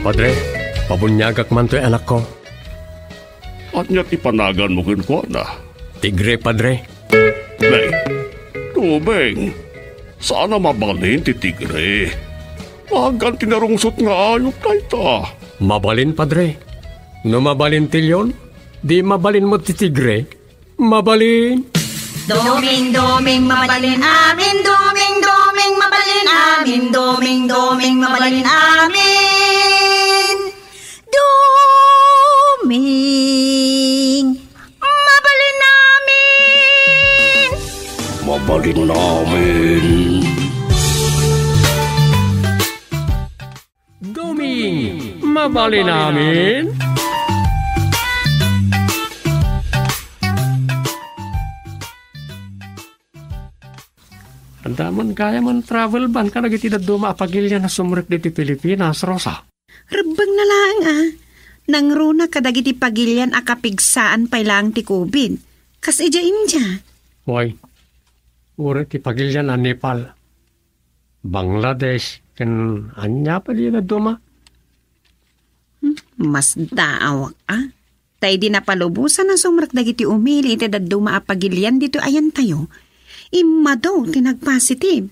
Padre, pabunyagak man to'y anak ko. At niya't ipanagan mo ko na. Tigre, Padre. Nay, tubeng. Sana mabalin ti tigre. Agan tinarungsot nga ayok na ita. Mabalin, Padre. No mabalin tilyon, di mabalin mo ti tigre. Mabalin. Doming mabalin amin, doming mabalin amin, doming mabalin amin. Doming mabalin amin. Mabalin namin. Doming, mabalin namin. Andaman kaya man travel ban ka nagitidad dumapagilya na sumurek dito Pilipinas, Rosa. Rabang na lang nang runa kadagiti pagilyan akapigsaan pa lang ti COVID. Kas ija India. Hoy, uri ti pagilya na Nepal. Bangladesh, kan anya pa di na duma. Mas daawak Tay di napalubusan na sumurek dagiti umili iti daduma apagilyan dito ayan tayo. Imma daw tinag-positive.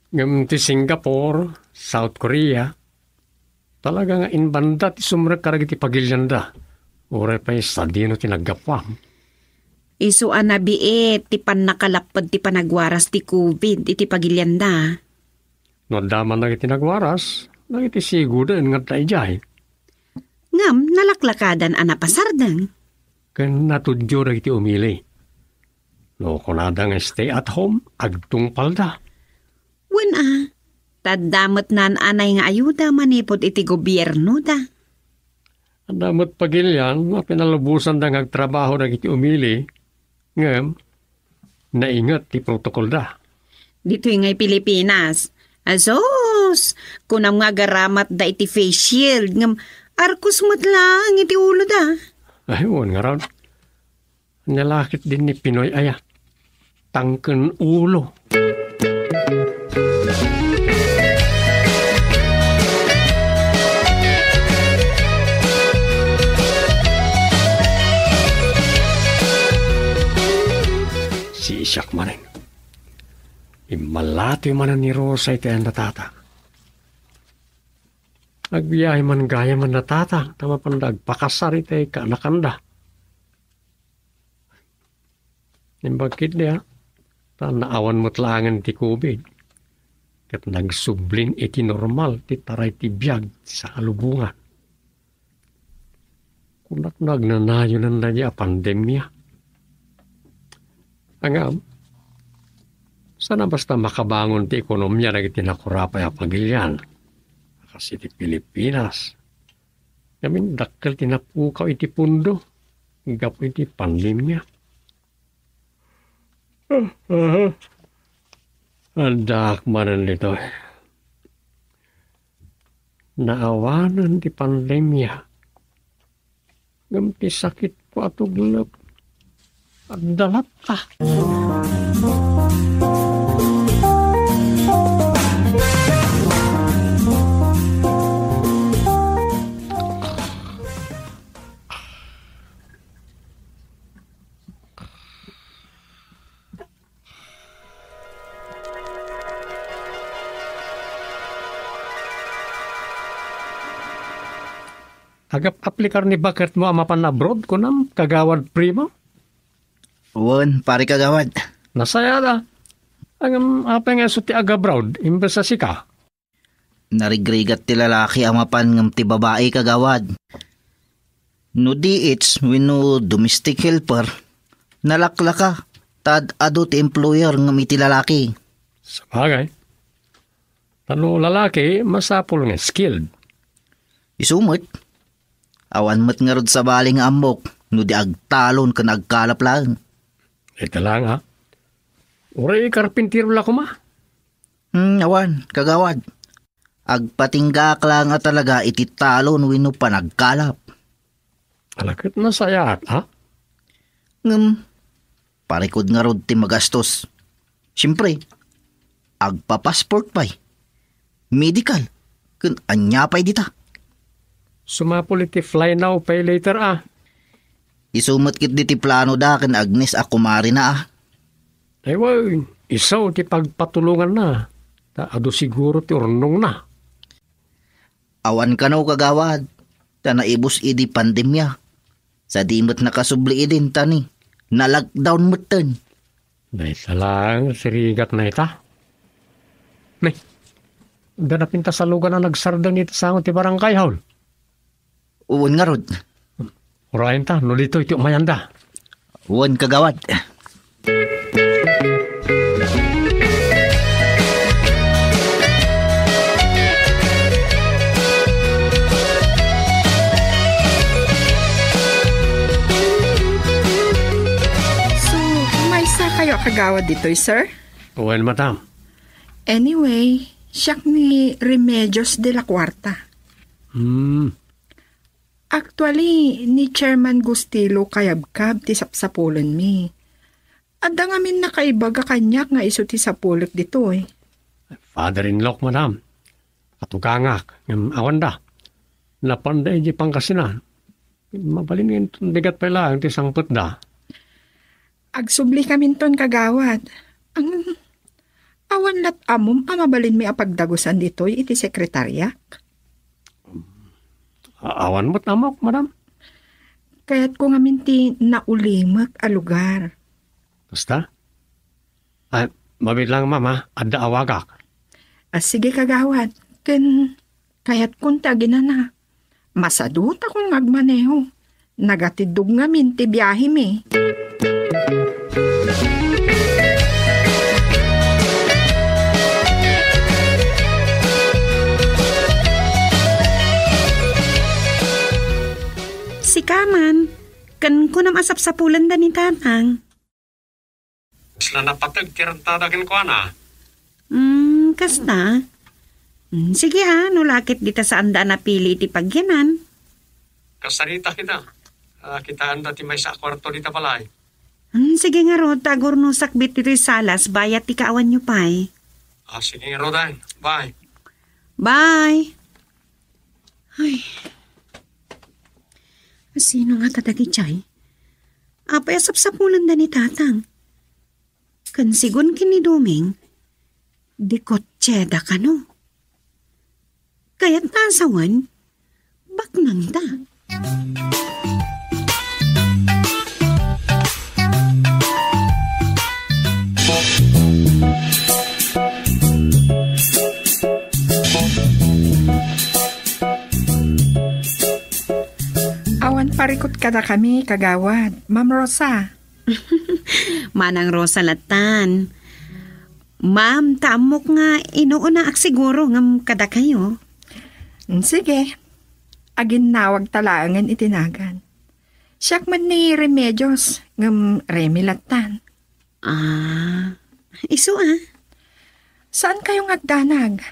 Ngam ti Singapore, South Korea, talaga nga inbanda ti sumrek karag ti pagilyanda. Ure pa sa dino tinagapwam. Isu anabiet, ti pan nakalapad ti panagwaras ti COVID, iti pagilyanda. No daman na iti nagwaras, nagiti siguro nga taijay. Ngam, nalaklakadan anapasardang. Kan natudyo na iti umili. No, kunadang stay at home, agtungpal da. Wen tadamot nan anay nga ayuda manipod iti gobyerno da. Adamot pagilyan, nga pinalubusan da ngagtrabaho na iti umili, ngam, naingat ti protokol da. Dito ngay Pilipinas. Asos, kunam nga garamat da iti face shield, ngam arkus lang iti ulo da. Ayun nga raw. Nalakit din ni Pinoy aya. Tangken ulo. Si Isak manin. Imalato yung manan ni Rosa iti ang natata. Agbiyahe man gaya man natata. Tama pandag pakasar iti kaanakanda. Nimbagkit niya. Naawan mo't langan ti COVID. Kat nagsublin iti normal ti taray ti biyag sa kalubungan. Kunak nagnanayo na niya pandemya. Angam, sana basta makabangon ti ekonomiya na itinakurapay apagilyan. Kasi ti Pilipinas. Yamin dakkel tinapukaw iti pundo. Igapo iti pandemya. Andak manan nito. Naawanan di pandemya. Gamti sakit ko atuglap. At dalat Agap-aplikar ni bakit mo amapan abroad ko nam kagawad primo? Wan, pare kagawad. Nasaya da. Ang apeng nga ti agabroad, imbes sa sika. Narigrigat ti lalaki amapan ng ti babae kagawad. No di it's wino domestic helper, nalaklaka, tad ado ti employer ng iti lalaki. Sabagay. Tano lalaki, masapul nga skilled. Isumot. Awan mat nga rod sa baling amok, no di agtalon ka nagkalap lang. Ito lang ha. Uri karpintiro la kuma. Awan, kagawad. Agpatinggak lang nga talaga iti talon wino pa nagkalap. Alakit na sayat ha? Parikod nga rod ti magastos. Siyempre, agpa-passport pa'y. Medical, kun anya pa'y dita. Sumapol iti fly now, pay later Isumot kit di ti plano da ken Agnes ako mari na Ay, way, isaw ti pagpatulungan na. Ado siguro ti urnong na. Awan ka na kagawad. Ta naibos idi pandemya. Sa dimot nakasubli idin tani. Na lockdown mo tan. Dahil lang, sirigat na ita. Nay, danapin ta sa lugar na nagsardang nito sa ti barangay haul. Uwan nga rod. Urayan ta, no dito iti umayanda. Uwan kagawad. Kayo kagawad dito'y, sir? Well, madam. Anyway, siyak ni Remedios de la Cuarta. Actually, ni Chairman Gustilo kayabkab ti sapsapulan mi. Adda nga min nakaibaga kanyak nga iso ti sapulok dito Father-in-law, madam. Katugangak, ng awan da. Napanday di pangkasinan. Mabalin yung bigat pa lang ti sangput da. Agsubli kami ton kagawad. Ang awan lat amom mabalin mi apagdagusan dito'y iti sekretaryak. Awan mo't amok, madam. Kaya't ko nga minti naulimak a lugar. Basta? Ay, mabit lang, mama. Adda awagak. Sige kagawad. Kaya't kunta ginana. Masadut akong agmaneho. Nagatidug nga minti biyahe mi. Si Kaman, kan ko nam asap sa pulan da ni Tatang. Sila napatag, tirantadagin ko na. Kasta? Sige no lakit dita sa anda na pili iti pagyanan. Kasarita kita. Kita anda ti may sa kwarto dita balay. Sige nga ro, tagor no sakbit iti salas, bayat ti kaawan nyo pa'y. Sige nga, Rodan. Bye. Bye! Ay... Sino nga tatagi chay? Apay asap sa pulan da ni Tatang. Kansigon kini Doming, di kotseda ka no. Kaya't nasawan, baknang da. Parikot ka na kami, kagawad. Ma'am Rosa. Manang Rosa latan. Ma'am, tamok nga inuuna ak siguro ngam kada kayo. Sige. Agin nawag talangan itinagan. Siyak man ni Remedios ngam Remy latan. Isu Saan kayong agdanag?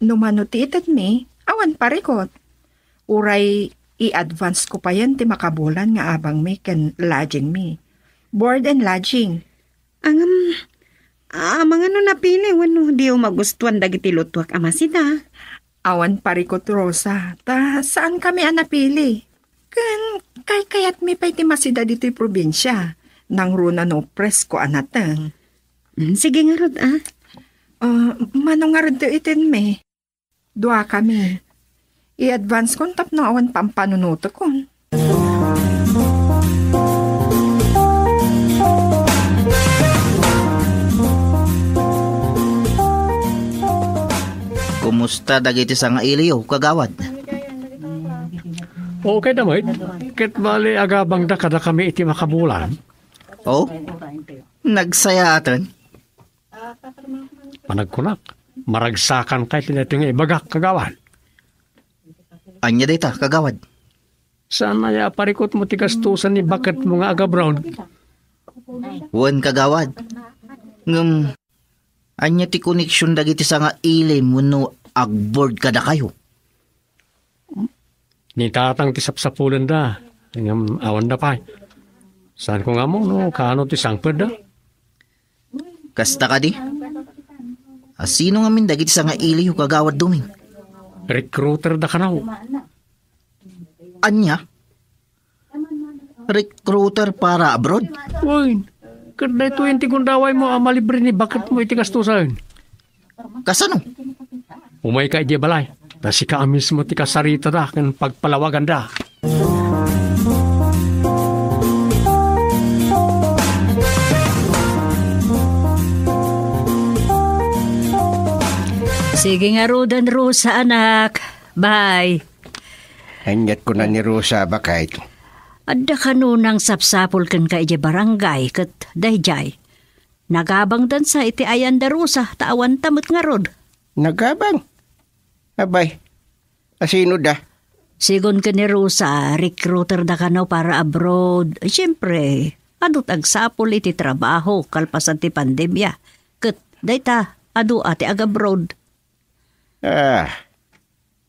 Numanutited mi, awan parikot. Uray i-advance ko pa yan ti makabulan nga abang may ken lodging mi. Board and lodging. Mga napili, wano di magustuhan dagiti lutwak amasita. Awan parikot Rosa, ta saan kami napili? Kayat mi pa'y ti masida dito'y probinsya. Nang runa no press ko anatang. Sige nga rod Manong nga rod itin mi. Dua kami. I-advance kon tapno awan pampanunuto kon. Kumusta dagiti sa nga iliyo, kagawad? Okay damay. Ket bali agabang da kada kami iti makabulan. Oh? Nagsaya aton? Panagkunak. Maragsakan kay tinato nga ibagak kagawad. Anya dita, kagawad? Saan na parikot mo ti gastusan ni bakat mo nga aga brown? Wan kagawad. Anya ti koneksyon dagiti sa nga ilim no agboard kada kayo. Ni Tatang ti sapsapulan da. Ngam awan da pa. Saan ko nga mo no kano ti sangped da? Kasta ka di? Sino nga min dagiti sa nga iliyo, kagawad Doming? Recruiter da kanaw. Anya? Recruiter para abroad? Uy, kada 20 kung daway mo, malibre ni bakit mo itikastusan? Kasano? Umay ka iti balay. Tasi ka mismo ti kasarita da, kan pagpalawagan da. Sige nga Rodan Rosa, anak. Bye. Hanyat ko na ni Rosa bakit. Adda ka nunang sapsapol kan ka iti barangay kat dayjay. Nagabang dan sa iti ayan da Rosa, tawan tamot nga rod. Nagabang? Abay, asino da? Sigon ka ni Rosa, recruiter da ka no para abroad. Siyempre, adut agsapol iti trabaho kalpasan ti pandemya. Kat dayta, adu ati ag-abroad.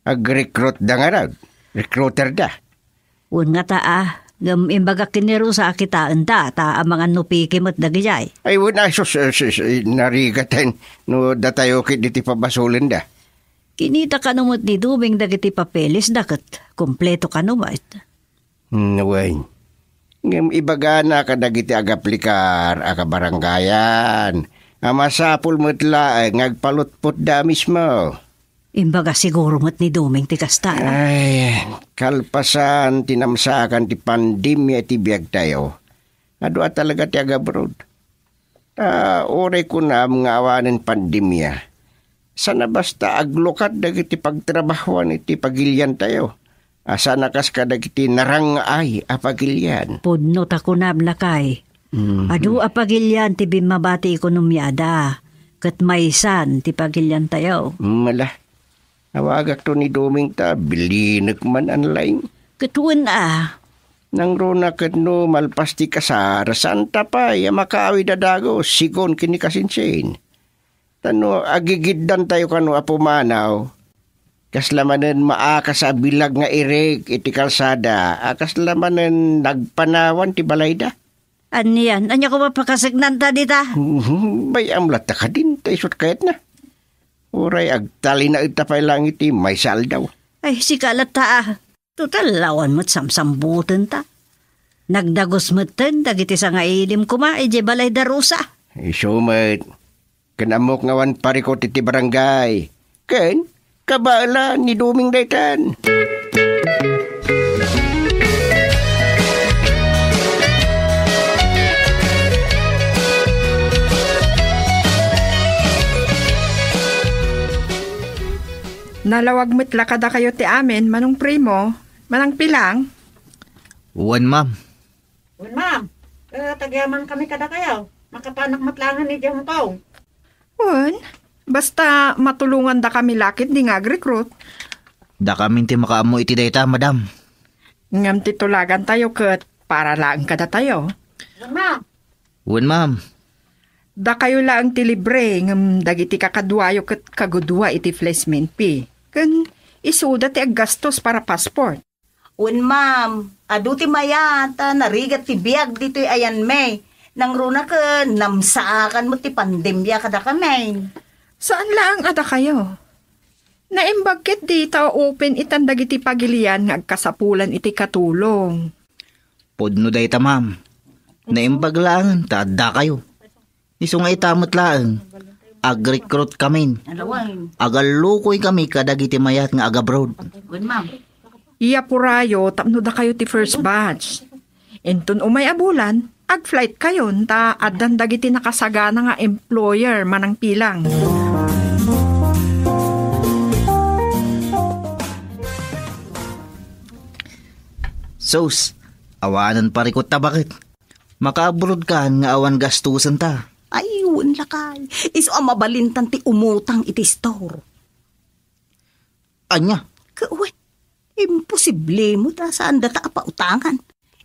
Ag-recruit da nga raw. Recruiter da. Un nga gam imbaga kiniro sa akitaan da, ta amangan no pikimot dagijay. Ay, wala narigatan no datayo kit diti pabasulin da. Kinita ka numot ni Duming dagiti papeles dakat kompleto ka numait. Naway. Ngam ibaga na ka dagiti agaplikar, akabarangayan. Amasapul mo't ngagpalutpot da mismo. Imbaga siguro mo't ni Duming ti kastara. Ay, kalpasan tinamsakan ti pandemya ti biyag tayo. Adwa talaga ti agabroad. Oray ko na mga awanan pandemya. Sana basta aglokat dagiti pagtrabahuan iti pagilyan tayo. Sana kas ka dagiti narangay a pagilyan. Pudno ta kunab lakay. Adu a pagilyan ti bimabati ekonomyada. Kat maysan ti pagilyan tayo. Mala. Awagak to ni Duming ta, bilinek man anlaing. Katuan Nang rona kat no malpas ti kasar, santa pa, makaawi dadago, sigon kini kasinsin. Tano, agigiddan tayo kano apumanaw. Kaslamanen maakas sa bilag nga ireg iti kalsada, kaslamanen nagpanawan ti balayda. Aniyan, anya ko mapakasignan ta dita? Bay amlat ka din, tayo sut kayat na. Uray, agtali na itapay lang iti, may sal daw. Ay, sikalat ta Total, lawan mo't samsambutan ta. Nagdagos mo't dagiti sa nga ilim kuma, ije balay da Rosa. Isumat, kanamok ngawan parikot iti barangay. Ken, kabala ni Duming daytan. Nalawag mitla kada kayo ti amin, manong primo, manang pilang. Uwan, ma'am. Ma'am, tagyaman kami kada kayo. Makapanak matlangan ni Jam Pao. Un, basta matulungan da kami lakit di nga recruit. Da kami ti makaamo iti dayta, madam. Ngam titulagan tayo kat para lang kada tayo. Ma'am, Uwan, ma'am. Da kayo lang ti libre ngam dagiti kakadwayo kat kagudwa iti placement fee. Kan isuda ti aggastos para passport. un ma'am, adu ti mayata, narigat ti biyag dito ayan may. Nang runa ka, namsaakan mo ti pandemya kada kami. Saan lang ada kayo? Naimbagkit dito open itandag iti pagilian nga agkasapulan iti katulong. Podno dayta, ma'am. Naimbag lang, tada kayo. Iso nga itamot lang. Ag-recruit kami. Agalukoy kami kadagiti mayat nga agabroad. Un ma'am. Iya purayo, tapno da kayo ti first batch. Entun umay abulan, ag-flight kayo, ta addan dagiti nakasagana nga employer manang pilang. Sos, awanan parikot ta bakit? Makaabroad ka nga awan gastusan ta. Ayun lakay. Iso mabalintan ti umutang iti store. Anya? Kauwet, imposible mo ta saan data apautangan.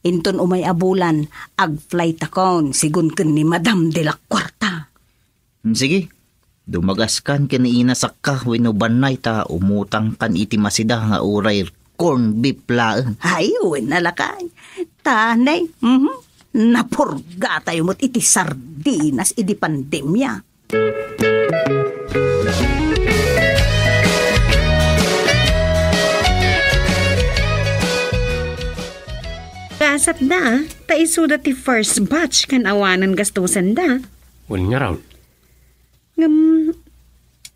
Inton umay abulan, ag-flight akon, sigun ken ni Madam de la Cuarta. Sige, dumagaskan kaniinasak ka wenno banay ta umutang kan iti masida nga uray corn beef laeng. Ayun nalakay. Tanay, napurga tayo mo't iti sardinas iti pandemya. Nagasat da, taiso da ti first batch kan awanan gastusan da. Wan nga raw. Ngam,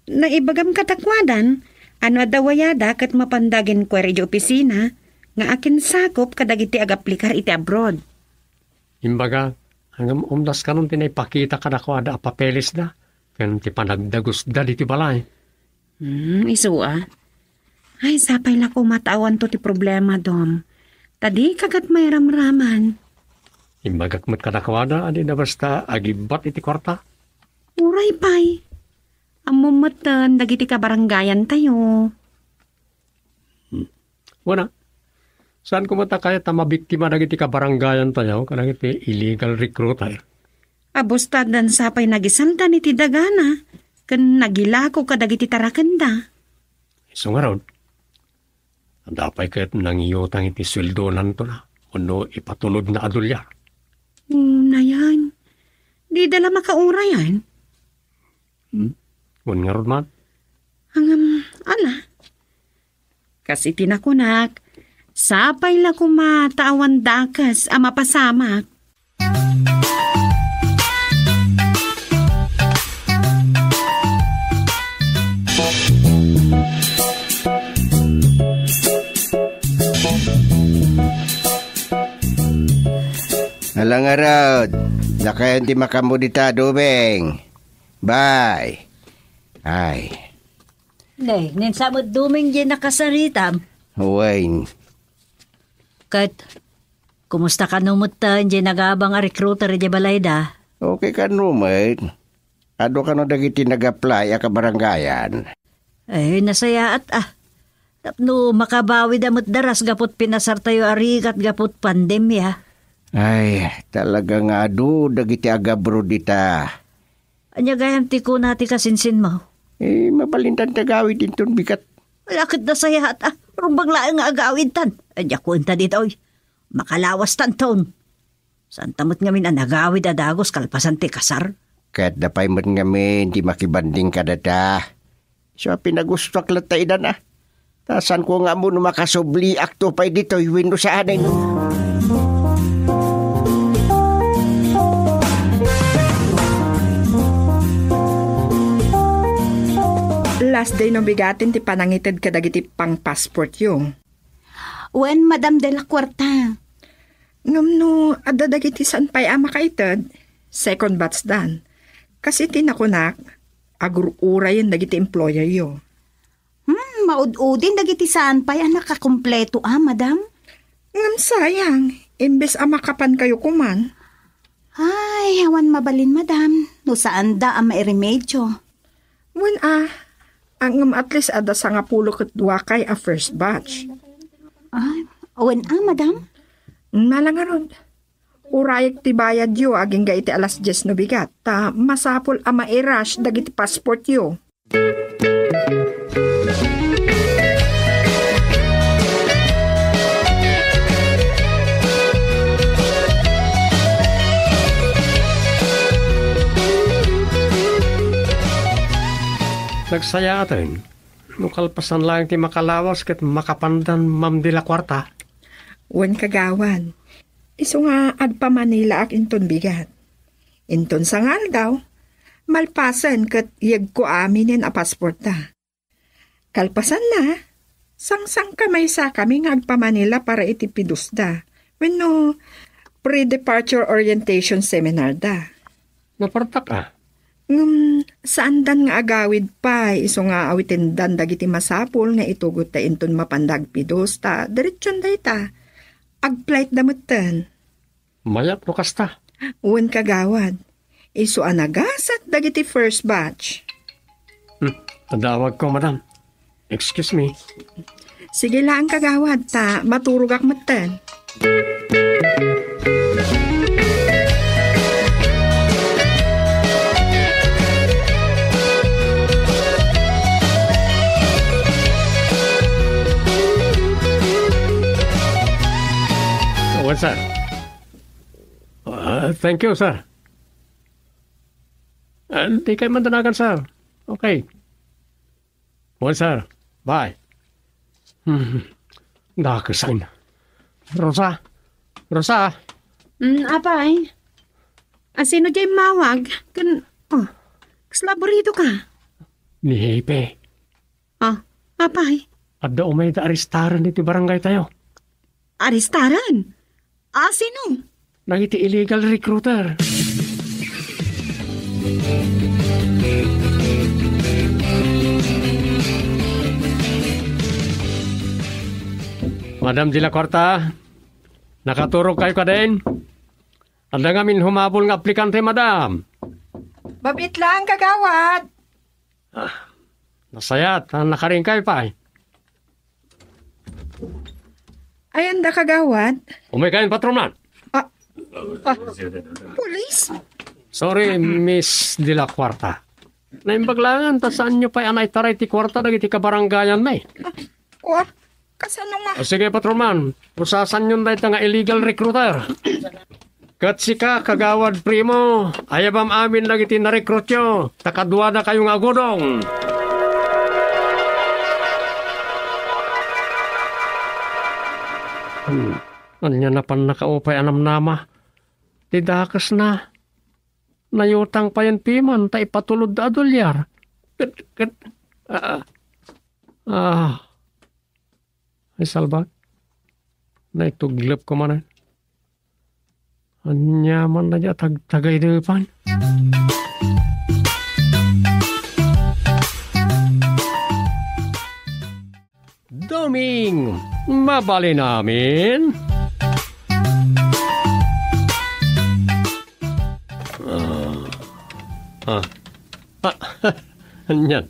naibagam katakwadan, ano adawayada kat mapandagin ko rin opisina, nga akin sakop kadagiti agaplikar iti abroad. Imbaga, hanggang umdas ka nun tinaypakita ka na ko ada papeles da. Kan ti panagdagos da di ti balay. Iso Ay, sapay na ko matawan to ti problema, Dom. Tadi kagat may ramraman. Imbagak mo't kanakawada, adi na basta agibat iti kwarta. Uray pay. Amumatan, dagiti kabaranggayan tayo. Wana, saan ko matakaya mabiktima dagiti kabaranggayan tayo, kanang iti illegal recruiter. Abustad dan sapay nagisaldan iti dagana, kan nagilako kadagiti tarakanda. So nga raw, dapay kaya't nangiyotang iti sweldonan to na, ano ipatulod na adulya. Na yan. Di dala makaura yan. Wan nga ron man. Ala. Kasi tinakunak, sapay la kumatawan dakas ama pasamak. Alang arod, nakayan ti makamudita, Dumeng. Bye. Ay, Nay, ninsamot duming dyan nakasaritam. Huwain. Kat, kumusta ka numutan dyan nagabang a recruiter dyan balayda? Okay ka numet. Ado ka no dagiti nag-apply a kabarangayan. Ay, nasaya at Tapno makabawi damot daras gapot pinasar tayo arigat gapot pandemya. Ay, talaga nga ado dagiti agabro dita. Anya gayam ti ko nati kasinsin mo. Mabalintan tagawid din ton bikat. Lakit na saya at rumbang laang nga agawid tan. Anya kunta dito oy. Makalawas tan taon. Santamot ngamin ang nagawid adagos kalpasan ti kasar. Kahit dapay mo ngamin, di makibanding ka dada. So, pinagusto aklat tayo na. Tasan ko nga mo no makasubli akto pa'y dito, iwin sa anin. Last day no bigatin ti panangited kadagiti pang passport yung. Wen, Madam de la Cuarta. Ngam no, adadagiti saan pa'y ama kaited, second batch dan. Kasi tinakunak, agururay yung dagiti employer yo. Maud-udin dagiti saan pa'y anak kakumpleto Madam? Ngam sayang, imbes amakapan kayo kuman. Ay, awan mabalin, Madam. No saan da ang mairemedyo? Wen ang at least ada sa nga pulo ket dua kay a first batch. Ay, awan Madam? Nalangarod. Urayag ti bayad yo aging ga iti alas 10 no bigat. Ta masapol a mairash dagiti passport yo. Nagsaya atin. Nukalpasan lang ti makalawas ket makapandan Ma'am de la Cuarta. Wen kagawan. Isu nga agpa Manila ak inton bigat. Inton sangal daw. Malpasan ket yeg ko aminin a passport ta. Kalpasan na. Sang-sang kamay sa kami nga agpa Manila para iti pidusda. Wenno pre-departure orientation seminar da. Napartak Saan dan nga agawid pa, iso nga awitin dan dagiti masapul nga itugot ta inton mapandag pidos ta, diretsyon day ta. Agplight damutan. Mayat no kasta. Uwan kagawad. Iso anagasat dagiti first batch. Tadawag ko, Madam. Excuse me. Sige lang kagawad ta, maturugak matan. Well, sir. Thank you, sir. Di kayo mandanagan, sir. Okay. Well, sir. Bye. Nakasign. Rosa, Rosa, Apay? Sino dyan mawag? Slaborito ka? ni Hepe. Apay? Adda umay da aristaran dito barangay tayo. Aristaran? Sino? Nagiti illegal recruiter. Madam de la Corta, nakaturog kayo ka din? Anda ngamin humabol nga aplikante, madam. Babit lang, kagawad. Nasayat, nakaring kayo pa. Ayan da, kagawad. Umikain, patronan. Pulis? Sorry, Miss de la Cuarta. Naimbaglangan, ta saan nyo pa anay taray ti Cuarta dagiti kabaranggayan may. Kasano nga? Sige, patronan. Usasan nyo na nga illegal recruiter. Kat sika, kagawad primo, ayabam amin dagiti na-recruit nyo. Takadwa na kayong agudong. Anya na pan nakaupay anam nama. Tidakas na. Nayutang pa yan piman, ta ipatulod da adolyar. Ay salbat. Naituglap ko man. Anya man na dya tagay depan. Doming, mabali namin. Anyan.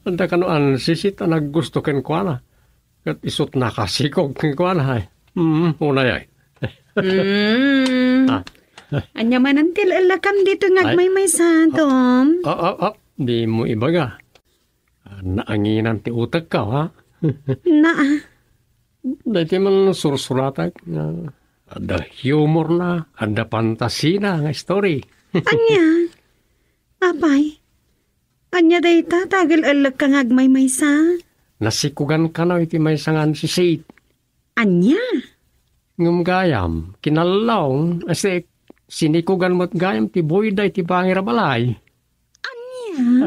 Anda kanuan sisit naggusto ken kuana. Kat isut nakasikog ken kuana hay. Unay ay. Anya manantil alakam dito ngagmay sa Tom. Di mo ibaga. Naanginan ti utak ka, ha? Dati man sursuratag. Ada humor na, ada fantasi na nga story. Anya? Apay? Anya dayta tagal alag kang agmay sa? Nasikugan ka na iti may sangan si Sid. Anya? Ngum gayam, kinalaw, asi sinikugan mo't gayam ti boyday ti bangirabalay. Anya?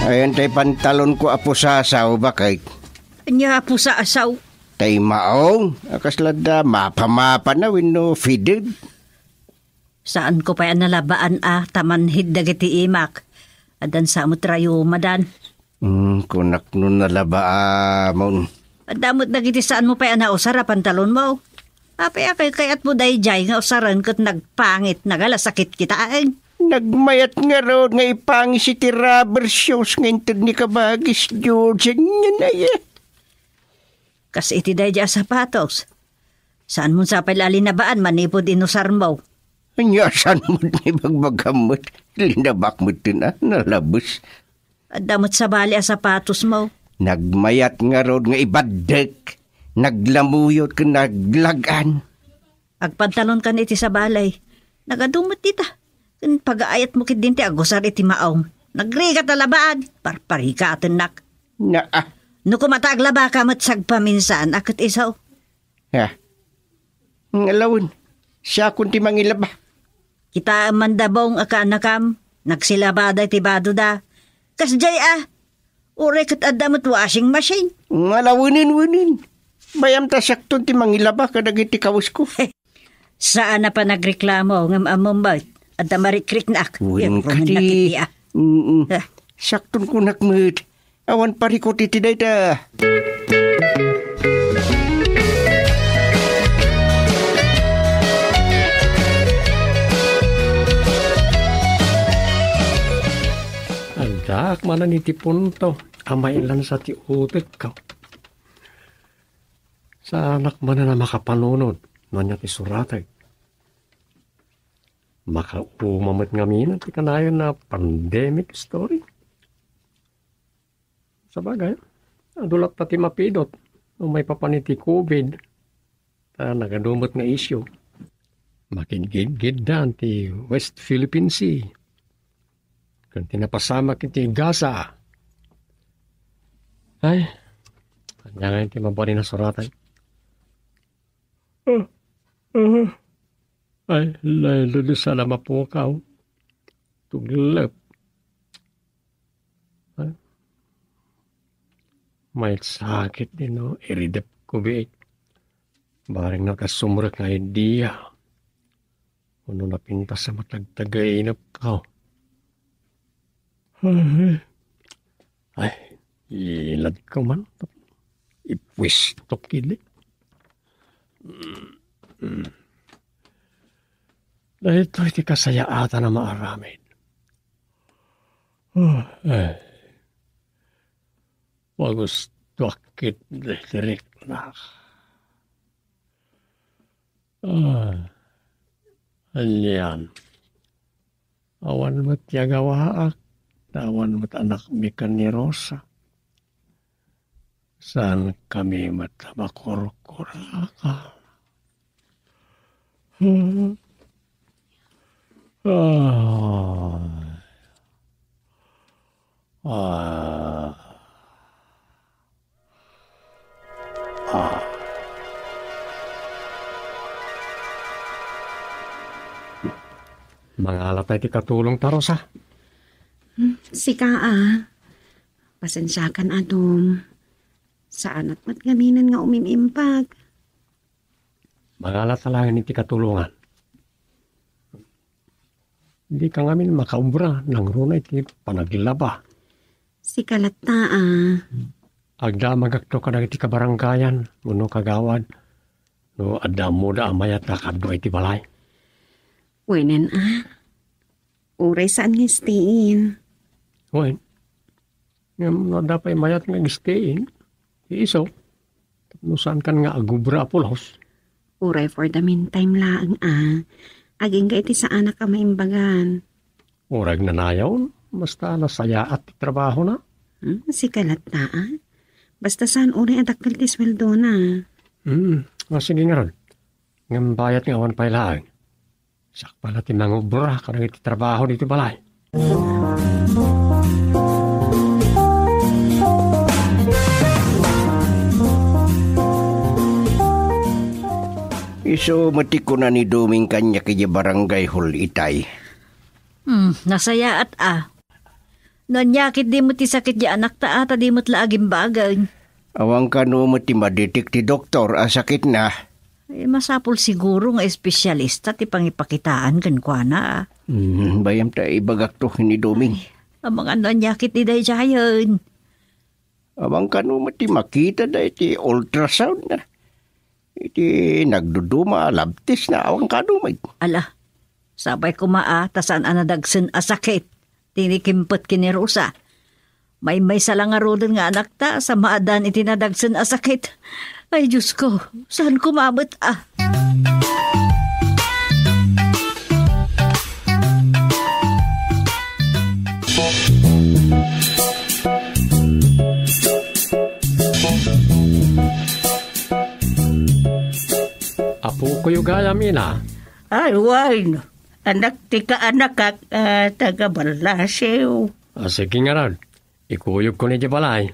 Ayan tay pantalon ko apo sa asaw bakit? Anya po sa asaw. Tay maong, akaslada mapa-mapa na wino fitted. Saan ko pa yan nalabaan tamanhid dagiti imak. Adan sa mo trayo madan. Kunak nun nalaba mon. Adamot dagiti saan mo pa yan nausara pantalon mo. Apay kayat mo day jay nga usaran kat nagpangit nagalasakit kitaan. Nagmayat nga ron nga ipangi si ti rubber shoes nga intod ni kabagis George. Anya na yan. Kas iti day dya sapatos. Saan mo sa pailalinabaan manipod inusar mo? Anya saan mo ni bagbagamot? Linabak mo ito na nalabos. Adamot sa bali sapatos mo. Nagmayat nga ron nga ibadek. Naglamuyot ka naglagan. Agpantalon ka iti sa balay. Nagadumot dita. Pag-aayat mo kit dinti agusar iti maong. Nagrigat na labaan. Parpari ka atinak. No kumataglaba ka mat sagpaminsan akit isaw. Ngalawin. Siya kunti mangilaba. Kita mandabong akaanakam. Nagsilabada iti bado da. Kasjay ure kat adamot washing machine. Ngalawinin. Bayam ta sakton ti mangilaba kadag iti kawas ko. Saan na pa nagreklamo ngam amumbay? At marikrik na ak. Uwing kati. Sakton ko nakmut. Awan parikot iti dayta. Andak manan iti punto. Amaylan sa ti utek ka. Sa anak man na makapanunod. Nanya ti suratag. Makaumamot nga mina, ti kanayon na pandemic story. Sa bagay, adulat pati mapidot, may papaniti COVID, nagadumot nga issue. Makingid dan ti West Philippine Sea. Kan tinapasama kiti Gaza. Ay, kanya nga ti mabari na suratan. Ay, lalo di sana mapukaw. Tuglap. Ay, may sakit din, no? Iridap ko biik. Baring nakasumrak nga idea. Ano napintas sa matagtagay na ka. Ay, ilad ka man. Ipwistok kili. Dahil ito iti kasayaatan na maaramin. Ay. Wagusto akit direct na. Anyan. Awan mo't yagawaak. Awan mo't anak mikan ni Rosa. Saan kami matabakurkuraka? Mga alatay ti katulong tarosa. Sika pasensyakan adum. Saan at matgaminan nga umimimpag. Mga alatalangan iti katulungan. Hindi ka ngamin makaumbra ng runay iti panaglaba. Sika latta Agda magakto ka na iti kabaranggayan. Uno kagawad. No adda mo da amayat na kadwa iti balay. Wenen Uray saan nga stiin? Wen. Ngam no dapay mayat nga gistiin. Iso. No saan kan nga agubra apulos. Uray for the meantime lang Aging ka iti sa anak ka maimbagan. Urag nanayaw. Basta nasaya at trabaho na. Sika latta Basta saan uray adakkel ti sweldo na. Sige nga ron. Ngam bayat nga awan pay laang. Sak pala ti mangubra karang iti trabaho dito balay. Iso matiko na ni Doming kanya kaya barangay hall itay. Nasaya at Nanyakit di mo ti sakit di anak ta ata di mo't laaging bagay. Awang ka no mo ti madetek ti doktor sakit na. Masapol siguro nga espesyalista ti pangipakitaan kan kwa na. Bayam ta ibagak to ni Doming. Ang mga nanyakit di day jayon. Awang ka no mo ti makita da iti ultrasound na. Iti nagduduma labtis na awang ka no may. Ala, sabay ko tasaan anadagsen asakit. Tinikimpot kini Rosa. May salang arodon nga anak ta sa maadan itinadagsen asakit. Ay, Diyos ko, saan kumabot Apo ko yung gayamina. Ay, wine. Anak tika anak taga Balaseo. Sige nga ron. Ikuyog ko ni balay.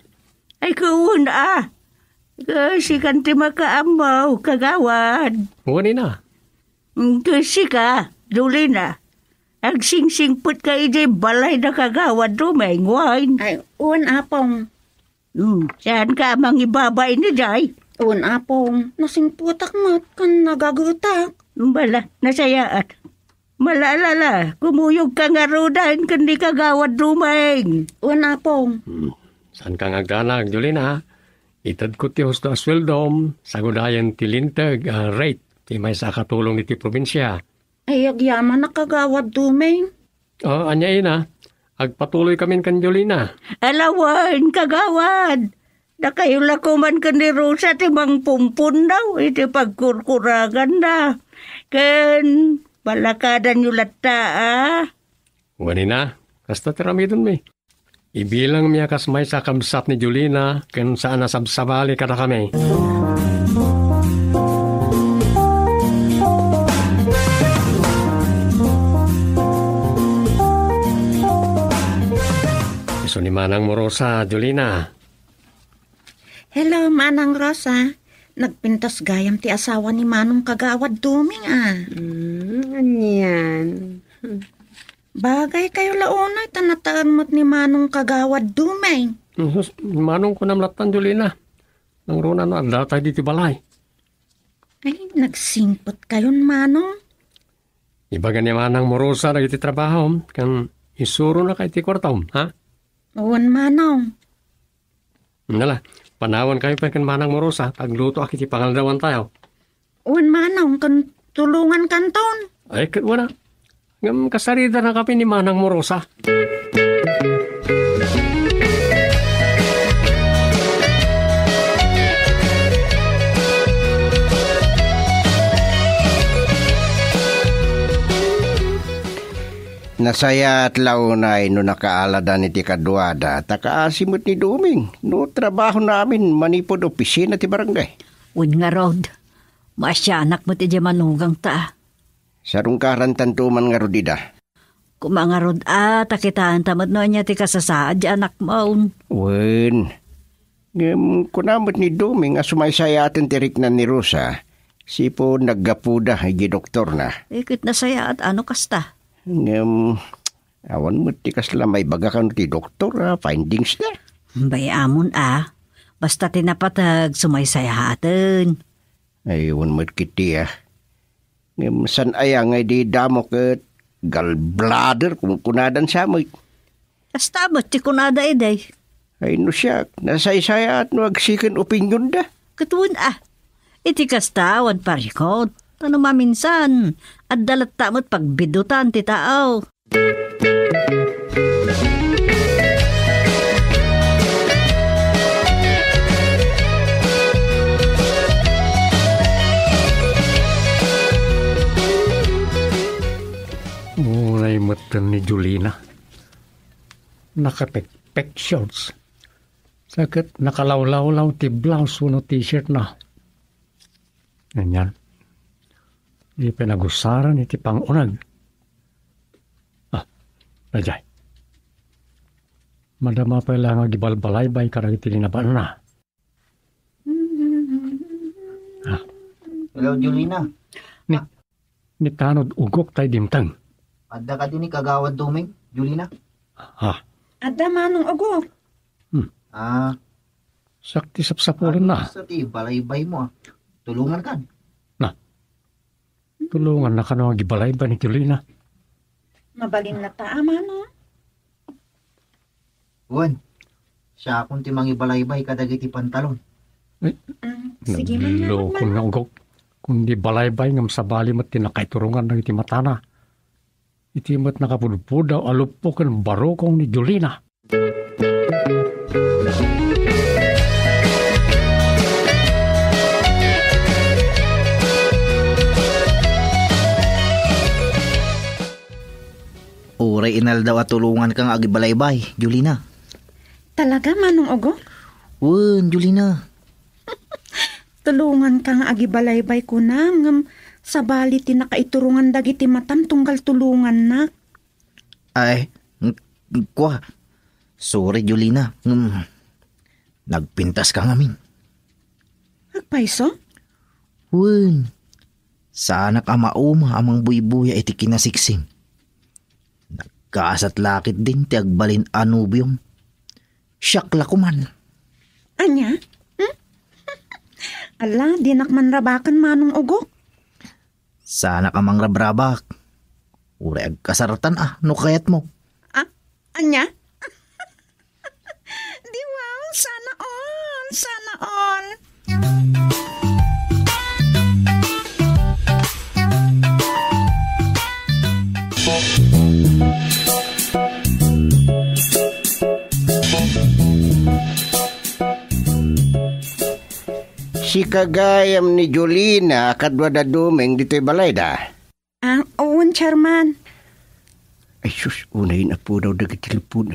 Ay, kuun Kasi kan ti makaamaw, kagawad. Huwani na. Kasi ka, duli na. Ang sing-singput ka iti balay na kagawad rumeng wine. Ay, apong. Saan ka mangibabay ni Jay? Apong. Nasingputak mat kan nagagutak. Bala, nasayaat. Malalala, kumuyog ka nga rodan kundi kagawad rumeng. Apong. Saan ka ngagdanag, Jolina? Itad ko ti husto asweldom, sagudayan ti lintag, rate, ti may sa katulong iti probinsya. Ay, agyaman nakagawad dumeng. Anya ina, agpatuloy kami kan Jolina. Alawan, kagawad. Nakayo lakuman ka ni Rosa ti mang pumpun daw, iti pagkurkuragan na. Ken, balakadan yung lata, Wani na, kasta tiramidon mi. Ibilang miya kas may sa kamsat ni Jolina, ken saan nasabsabali kada kami. So ni Manang Morosa, Jolina. Hello, Manang Rosa. Nagpintas gayam ti asawa ni Manong Kagawad Duming Anyan. Bagay kayo launay, tanataan mo't ni Manong Kagawad Duming. Manong ko namlatan, Jolina. Nang runa no, ang datay dito balay. Ay, nagsimpot kayon, Manong. Ibaga ni Manang Morosa na iti trabaho, kan isuro na kay ti kwartaw, ha? Uwan, Manong. Nala, panawan kayo pa kan Manang Morosa, tagluto akiti pangaldawan tayo. Uwan, Manong, kan tulungan kanton. Ay, wala. Ngam kasarida na kami ni Manang Morosa. Nasaya at launay no nakaalada ni ti kadwada, takaasimot ni Duming. No trabaho namin manipod opisina ti barangay. Un nga rod, maasyanak mo ti di manugang ta. Sarong karantan tuman nga rodida. Kumanga rod takitaan tamad no niya ti kasasaad di anak mo. Wen, kunamot ni Duming asumaysaya atin tirik na ni Rosa. Sipo naggapuda ay doktor na. Ikit na saya at ano kasta? Awan mo ti kasla may baga ka no ti doktor, findings na. Bayamon basta tinapatag sumaysaya atin. Ayun mo kiti san aya nga di damo ket gallbladder kung kunadan sa mo. Kasta ba ti kunada eday? Ay no siya, nasaysaya at no agsikan opinion da. Katun iti kasta wan parikot. Ano maminsan, at dalat tamot pagbidutan ti tao. Mulay matan ni Jolina. Nakapekpek shorts. Sakit nakalawlaw-law ti blouse no t-shirt na. Ganyan. Di pinagusaran iti pangunag. Najay. Madama pa lang gibalbalay-bay karang iti linabaan na. Hello, Jolina. Ni tanod ugok tay dimtang. Adda ka din ni Kagawad Duming, Jolina? Adda, Manong Ugo. Sakti sapsapulan na. Sa ti, balay-bay mo Tulungan kan. Tulungan na ka na gibalay ba ni Jolina? Mabalin na ta, Manong. Wan, siya akong timang ibalaybay kadagiti pantalon. Sige, Nagloko nga ugok. Kundi balay-bay ngam sa bali mat tinakaiturungan na iti matana. Iti mat nakapudpudaw alupok ng barokong ni Jolina. Uray inal daw at tulungan kang agibalaybay, Jolina. Talaga, Manong Ugo? Wan, Jolina. Tulungan kang agibalaybay ko na ngam sa bali tinakaiturungan dagiti matam tunggal tulungan na. Ay, kwa. Sorry, Jolina. Nagpintas ka ngamin. Agpaiso? Wan. Sana ka mauma amang buy-buya iti kinasiksing. Nagkaasat lakit din ti agbalin anubium. Syakla kuman. Anya? Ala, di nakmanrabakan, Manong Ugo. Sana ka mang rabrabak. Uray agkasaratan no kayat mo. Anya? Di wow, sana all, sana all. Si kagayam ni Jolina kadwa da Duming dito'y balay da. Owen, Chairman. Ay sus, unahin na po daw dagiti lupon.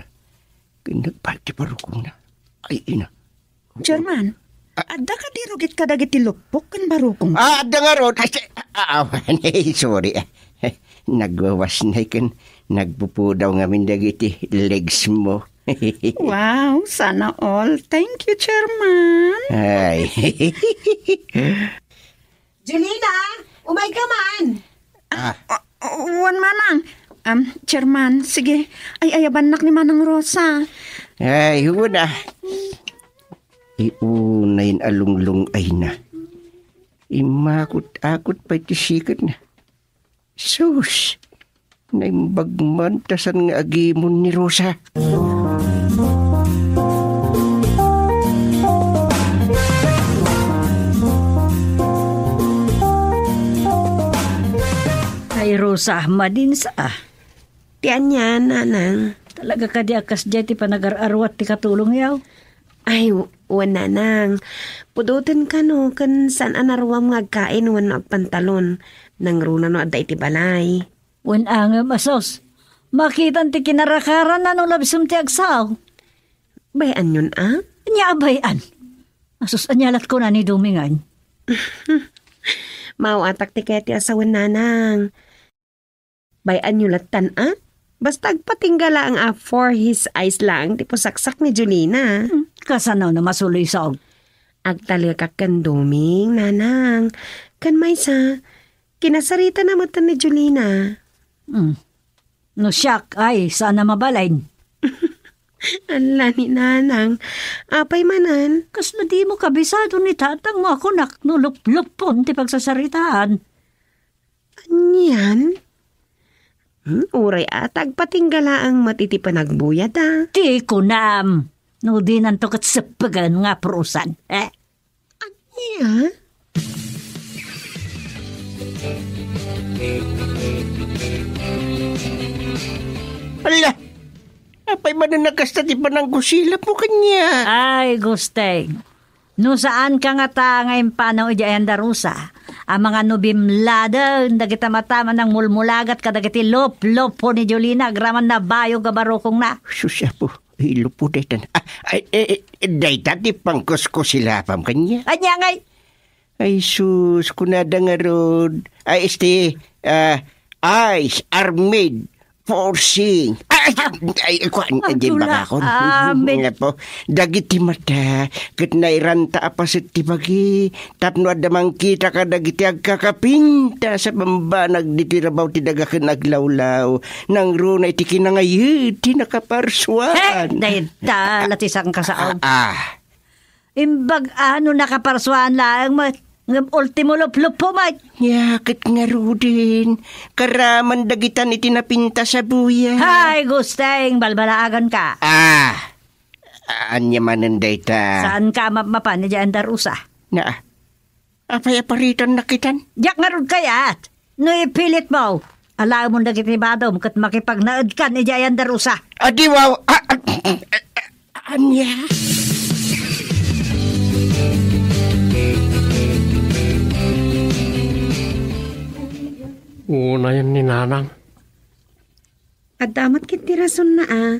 Nagpati parukong na. Ay ina. Chairman, adda ka di rugit ka dagiti lupok kan barukong. Adda nga ron. Sorry. Nagwawas na kan. Nagpupo daw ngamin dagiti legs mo. Wow, sana all. Thank you, Chairman. Ay. Julina, umay ka man. Ah. Uwan manang. Chairman, sige. Ay, ayabanak ni Manang Rosa. Ay, una. Iunayin alunglong ay na. Imakot-akot pa iti sikat na. Sus, naimbagmantasan nga agimon ni Rosa. Ay, Rosa, madinsa. Tiyan niya, nanang. Talaga ka di akas dyan ti panagar-arwat ti katulong yaw. Ay, wan nanang. Pudutin ka no, kan saan anarwam nga agkain wan no agpantalon. Nang runa no adda iti balay. Wen angam asos. Makitan ti kinarakaran na nung labisum ti agsaw. Bayan yun, ah? Anya abayan. Asos anyalat ko na ni Dumingan. Mauatak ti kaya ti asawan nanang. Bayan yun latan, ah? Basta agpatinggala ang for his eyes lang, ti pusaksak ni Julina. Kasanaw na masuloy sa og. Agtalaga kan Duming, nanang. Kan may sa, kinasarita na mata ni Julina. No siyak ay sana mabalain. Ala ni nanang, apay manan. Kas na di mo kabisado ni tatang mo ako nak nulup-lupon ti pagsasaritaan. Anyan? Uray at agpatinggala ang matitipan nagbuyat, ah. Di ko nam. No di nanto kat sapagan nga prusan. Yeah. Ala, apay mananagkasta ti pananggusilap mo kanya. Ay, Gusteng. No saan ka nga ta ngayon panaw ijayan darusa? Ang mga nubimlada, dagita matama ng mulmulagat kadagiti lop-lop po ni Jolina, agraman na bayo gabarokong na. Susya po, hilo po daytan. Daytan ti pangkuskusilapam kanya. Anya ngay, Ay sus, kunada nga rod. Ay eyes are made for seeing. Di ba ako? Nga po, dagiti mata, kat nairanta apasit ti bagi, tapno adamang kita ka dagiti agkakapinta sa bambanag di tirabaw ti dagakan naglawlaw, nang runa iti kinangayid, ti nakaparsuan. dahil latisang ka sa og. Imbag nakaparsuan lang, ultimo lop-lop po, mate. yakit nga rudin, karaman dagitan iti napinta sa buya. Hay, Gusteng, balbalaagan ka. Anya manan dayta. Saan ka mapan ni Jan Darusa? Na, apay aparitan nakitan? Diyak nga ron kayat. No ipilit mo. Alaw mo nagitibadom kat makipagnaad ka ni Jan Darusa. Adi wow. Anya? Una yan ni nanang. At damat kiti rason na, ah.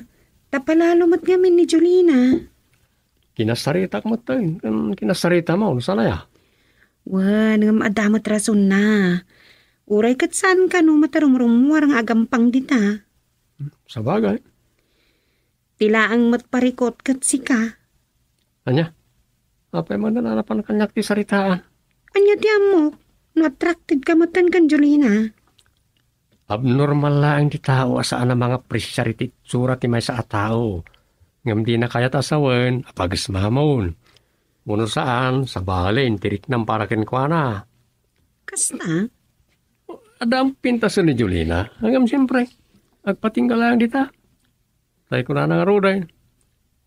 Tapalalo mat ngamin ni Julina. Kinasarita mo ito. Kinasarita mo. Ano sana ya? Wan, ngam adamat rason na. Uray kat saan ka no matarumrumwar ang agampang dita. Sa bagay. Tila ang matparikot kat sika. Anya? Apay man nananapan kanyak ti saritaan. Anya di amok, no-attracted ka matan kan Julina. Abnormal lang di tao asaan ang mga presyariti tsura ti may sa atao. Ngam di na kayat asawan, apagas mamon. Uno saan, sa balin, tirik ng parakin kwa na. Kasta? Adam pintasan ni Julina. Hanggang siyempre, agpatinggal lang dita. Tayo ko na nangaruday.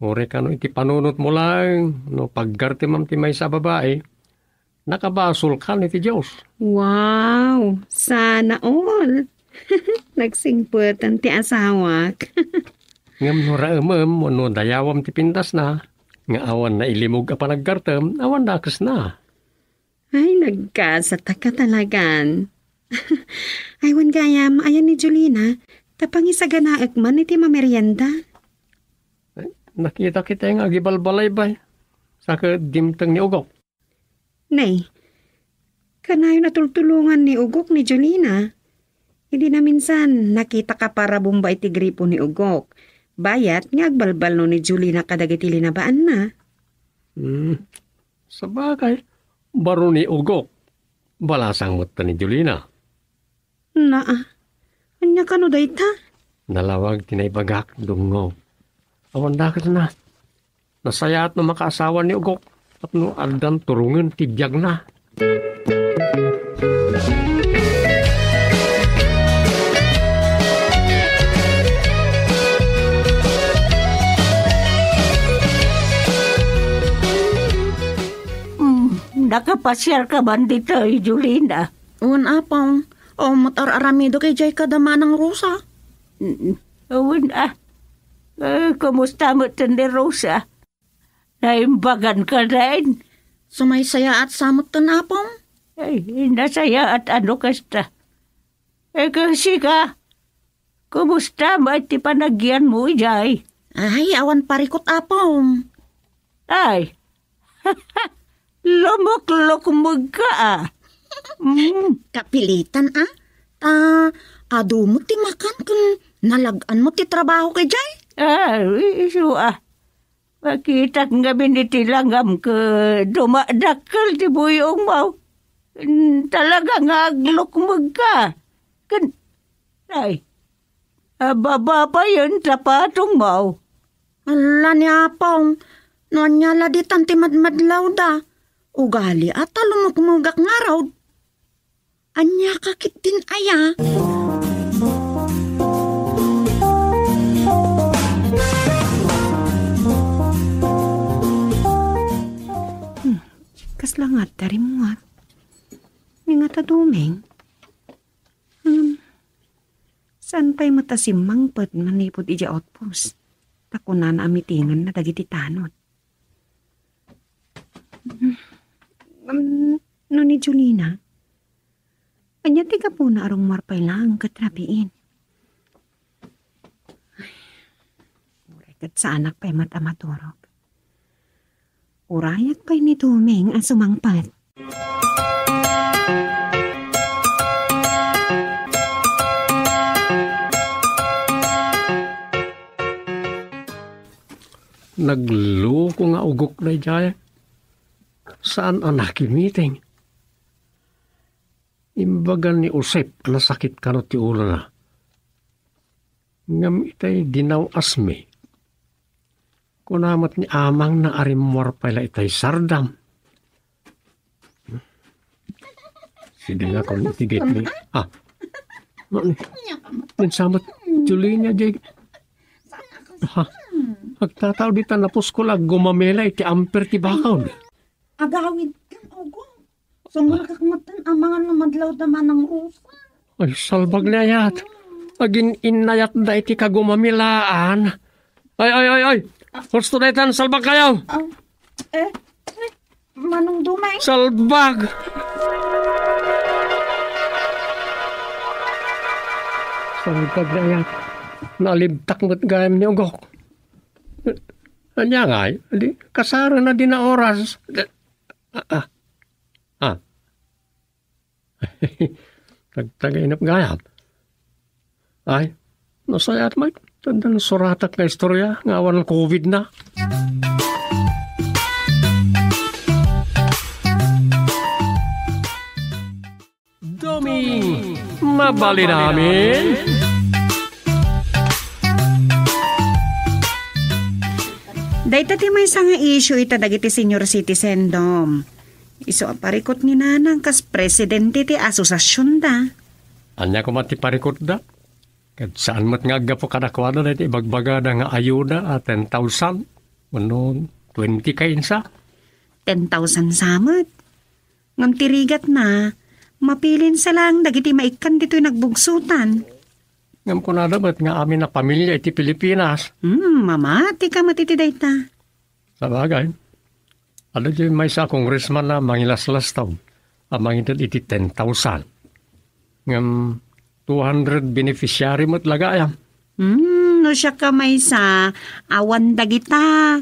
Uri ka no iti panunot mo lang, no paggarti mam ti may sa babae, nakabasol ka ni ti Diyos. Wow, sana all. Nagsingputan ti asawak. Ngam no raamam, no dayawam ti pintas na, nga awan na ilimog a panaggartem, awan dakas na. Ay, nagkasata ka talagan. Aywan gayam, ayan ni Julina, tapangisaganaak man iti mamerienda. Nakita kita yung agibalbalay ba? Sa kadimtang ni Ugok. Nay, kanayo natultulungan ni Ugok ni Julina. Hindi na minsan nakita ka para bumbay ti gripo ni Ugok. Bayat nga agbalbal no ni Julina kadagiti linabaan na. Sa bagay, baro ni Ugok. Balasang mo ni Julina. Anya ka no dayta? Nalawag tinaybagak dungo. Awan dakat na. Nasayaat no makaasawa ni Ugok. At no aldan turungan tibiyag na. Nakapasyal ka ba dito, Julina? Un apong, o motor-aramido kay Jay kadama ng Rosa. Awan kumusta mo ito ni Rosa? Naimbagan ka rin? Sumaysaya at samot tan apong. Ay, nasaya at ano kasta. Kasi ka, kumusta mo iti panagyan mo, Jay? Ay, awan parikot apong. Ay, lumok-lok ka Kapilitan ado mo ti makan kung nalagan mo ti trabaho kay Jay. Isu Makita nga binitilanggam ka dumadakal ti buyong mo. Talaga nga aglukmag ka. Ay, baba pa yun tapatong mo. Ala niya apong, noon niya laditan ti madmadlaw da. Ugali at lumukmugak nga raw. Anya kakit din aya. Kaslangat dari muat. Nga tadumeng. Saan pa'y matasimang pat manipod ija outpost? Takunan amitingan na dagiti tanod. No ni Julina, anya tiga po na arong marpay lang katrapiin. Uray kat sa anak pa'y matamaturog. Urayat pa'y ni Tumeng ang sumangpat. Nagloko nga ugok na Jaya. Saan ang nakimiting? Imbagan ni Usep na sakit ka na ti ulo na. Ngam itay dinaw asme. Kunamat ni amang na arimwar pala itay sardam. Sige nga kung itigit ni. Nansamot Julina Jay. Agtataw dita napos ko lang gumamela iti amper ti bakaw. Agawid kang ugo. Sumulakakmatan ang mga namadlaw naman ng Rosa. Ay, salbag na yat. Agin inayat da iti kagumamilaan. Ay. Gusto na itan, salbag kayo. Manong Dumay. Salbag. Salbag na yat. Nalibtak mo't gayam ni Ugok. Anya nga, kasara na din na oras. Tagtagainap gayam. Ay, nasayat mo. Tanda na suratak na istorya. Ngawan ng COVID na. Domi, mabali namin. Dahita ti may nga issue ita dagiti senior citizen dom. Iso aparikot ni nanang kas presidente ti asosasyon da. Anya ko mati parikot da? Kad saan mat nga agapo kadakwada na iti ibagbaga da nga ayuda at 10,000? Ano, 20 kainsa? 10,000 samot. Ngam tirigat na, mapilin sa lang dagiti maikan dito'y nagbugsutan. Ngam ko na dapat nga amin na pamilya iti Pilipinas. Mamati ka matitiday ta. Sa bagay, ano dyan may sa congressman na mangilas-las taon. Amang iti 10,000. Ngam 200 beneficiary mo't lagayam. No siya ka may sa awan dagita.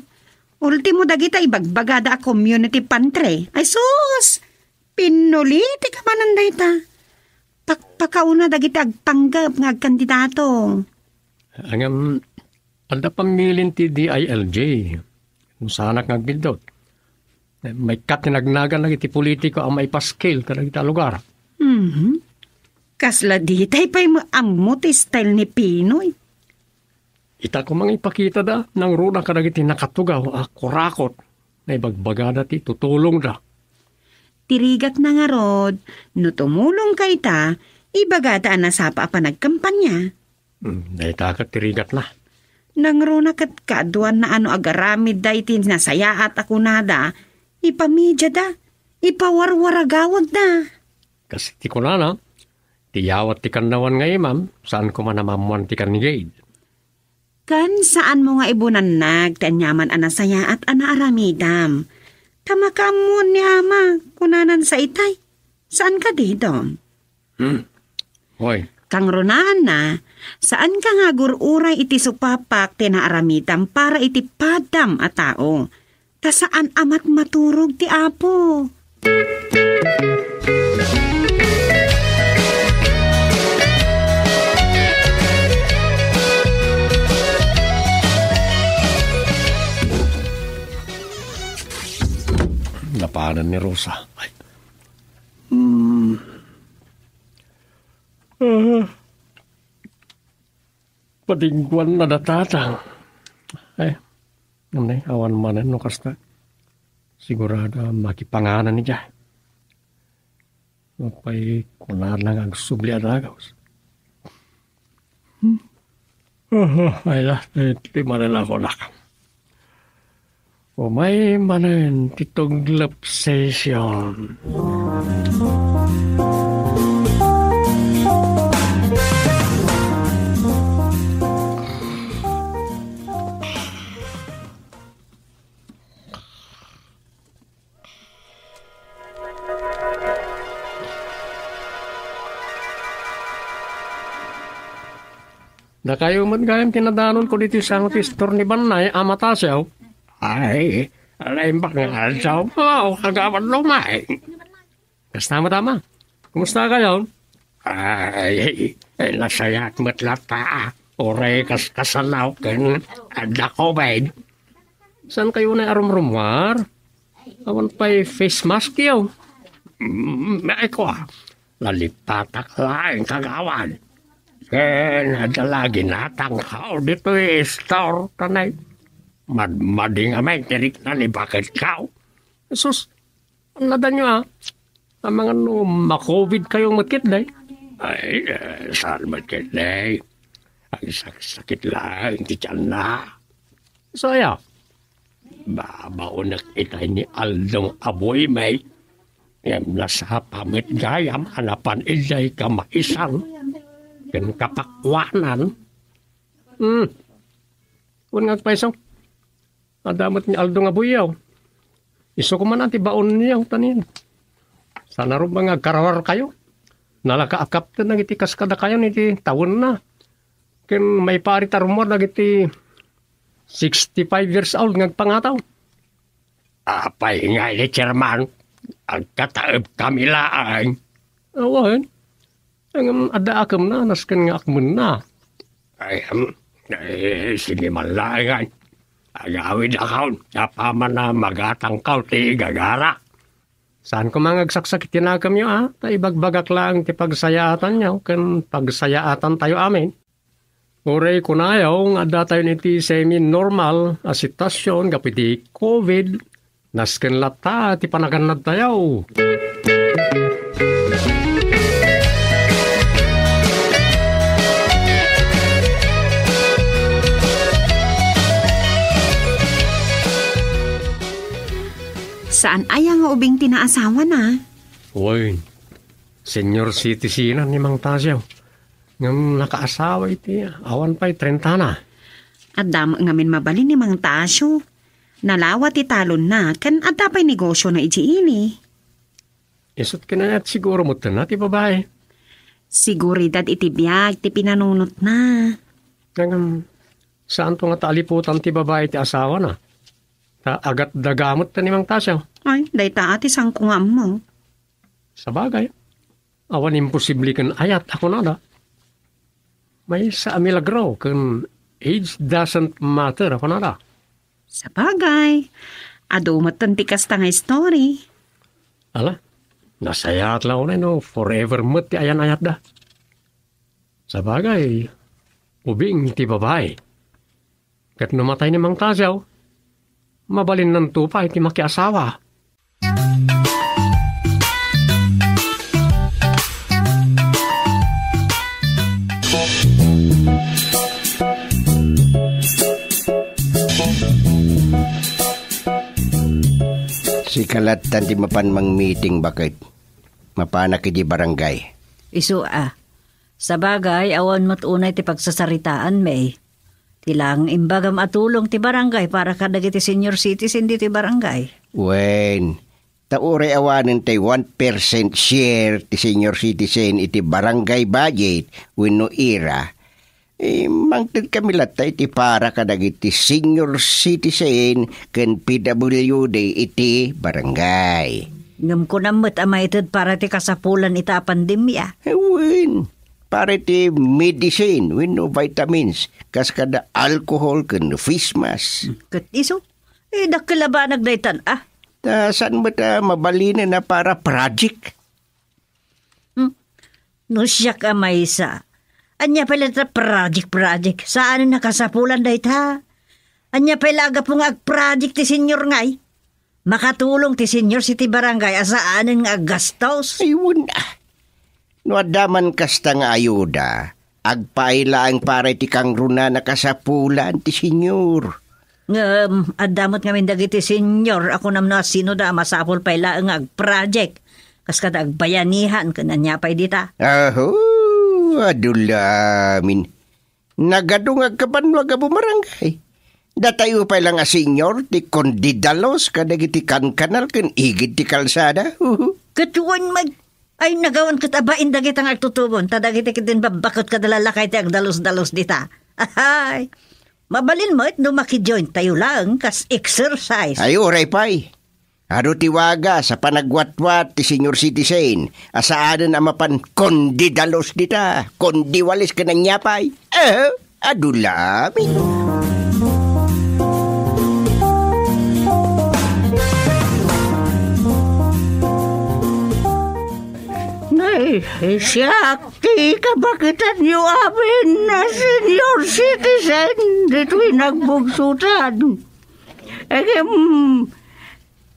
Ultimo dagita ibagbagada a community pantry. Ay sus! Pinuliti ka mananday ta. Pakpakauna dagita agpanggap nga kandidato. Angam Anda pamilin ti DILJ. Kung sana ngagbildot. May katinagnagan lagi ti politiko ang may paskil kada kita lugar. Kasla di tay pa'y maammo ti style ni Pinoy. Ita ko mang ipakita da nang runa kada iti nakatugaw kurakot na ibagbagada ti tutulong da. Tirigat na nga rod, no tumulong kay ta, ibagata na sapa pa nagkampanya. Naita ka tirigat na. Nang runa kat kaduan na ano agaramid da iti nasayaat ako nada, ipamidya da, ipawarwaragawag da. Kasi ti ko na, tiyawat ti kanawan nga imam, saan ko man namamuan ti kanigade. Kan saan mo nga ibunan tanyaman anasaya at anaaramidam. Tamakamon ni ama, kunanan sa itay. Saan ka dito? Hoy, Kang runaan na, saan ka nga gururay iti supapak tinaaramidam para iti padam a tao? Ta saan amat maturog ti apo? napanan ni Rosa. Ay. Patingguan na datatang. Ay, nanay, awan manan no kasta. Sigurado makipanganan niya. Mapay kunar lang ang subli at agaws. Ay lah, di manan ako nakam. O may manan tituglap session. Na kayo man gayam tinadanon ko dito sa tistor ni Banay, amatasyaw. Ay, alay ba nga alsaw pa o kagawan lumay. Kasta tama. Kumusta kayo? Ay, nasayat matlata. Oray kasalaw ken adako bayd. Saan kayo na arumrumwar? Awan pa'y face mask yaw. May ko lalipatak laing kagawan. Ken adalagi natangkaw dito store tanay. Mading amay tirik na ni bakit kaw. Sus, nadan nyo ang mga ma-COVID kayong makit day. Ay, saan makit day? Ang sakit lang, hindi tiyan na. So, ayaw. Babaunak itay ni Aldong Aboy may. Yang nasa pamit gayam, hanapan ilay ka maisan. Kan kapakwanan. Kung nga paisang, adamat ni Aldo nga buyaw. Iso ko man baon niya tanin. Sana rin mga karawar kayo. Nalakaakap na nagiti kaskada kayo niti tawon na. Ken may pari tarumor nagiti 65 years old ngagpangataw. Apay nga ni chairman. Ang kataib kami laang. Awan. Ang ada akam na, naskan nga akman na. Ay, sige malayan. Agawid akon, napaman na magatangkaw ti gagara. Saan ko mangagsaksakit tinagam nyo Ta ibagbagak lang ti pagsayaatan nyo, kan pagsayaatan tayo amin. Uray kunayaw, nga da tayo niti semi-normal asitasyon, kapiti COVID, naskan lata ti panaganad tayo. Saan aya nga ubing tinaasawa na? Uy, senior citizen ni Mang Tasyaw. Ngam nakaasawa iti, awan pa'y 30 na. Adam ngamin mabali ni Mang Tasyo. Nalawat italon na, kan adda pa'y negosyo na ini. Isot ka na at siguro mo na ti babae. Siguridad iti biyag, ti pinanunot na. Ngam, saan to nga taaliputan ti babae ti asawa na? Ta agat dagamot ta ni Mang Tasyaw. Ay, dayta ati sangkungam mo. Sa bagay, awan imposible kan ayat ako na da. May sa milagro kan age doesn't matter, ako na da. Sa bagay, ado matantikas ta nga story. Ala, nasayat lang na no, forever mo't ti ayan-ayat da. Sa bagay, ubing ti babae. Kat namatay ni Mang Tasyaw, mabalin ng tupa iti makiasawa. Si kalatan ti mapan mang meeting bakit? Mapana ki di barangay. Isu sa bagay, awan mo't unay ti pagsasaritaan, may. Tilang imbagam atulong ti barangay para kadagiti senior citizen di ti barangay. Wen, taure awanin tay 1% share ti senior citizen iti barangay budget wenno ira. Mangtid kami latay iti para kadagiti senior citizen ken PWD iti barangay. Ngam ko namot amaitid para ti kasapulan ita pandemya. Wen, para ti medicine wenno vitamins kas kada alcohol ken face mask. Kat iso, dakilabanag daytan Ta saan mo ta mabalina na para project? No siyak amay sa. Anya pala ta project. Saan nakasapulan dayta? Anya pala aga pong ag-project ti senior ngay. Makatulong ti senior city barangay asaan nga gastos. Ayun no adaman kasta nga ayuda, agpailaang para ti kang runa nakasapulan ti senior. Adamot ngamin dagiti senior, ako nam na sino da masapol pailaang ag-project. Kas kada agbayanihan kananya pay dita. Adulamin. Nagadungag ka pa nwaga bumarangay. Datayo pa lang a senior, ti kondidalos kadagiti kankanal ken igid ti kalsada. Katuan ay nagawan katabain dagit ang agtutubon, tadagiti kitin babakot kadalalakay ti agdalos-dalos dita. Ay, mabalin mo no makijoin tayo lang kas exercise. Ay, oray pay. Ado tiwaga sa panagwatwat ti senior citizen. Asaanan amapan kondidalos dita. Kondiwalis ka ng nyapay. Adulami. Nay, siyakti kabakitan niyo amin na senior citizen dito'y nagbugsutan.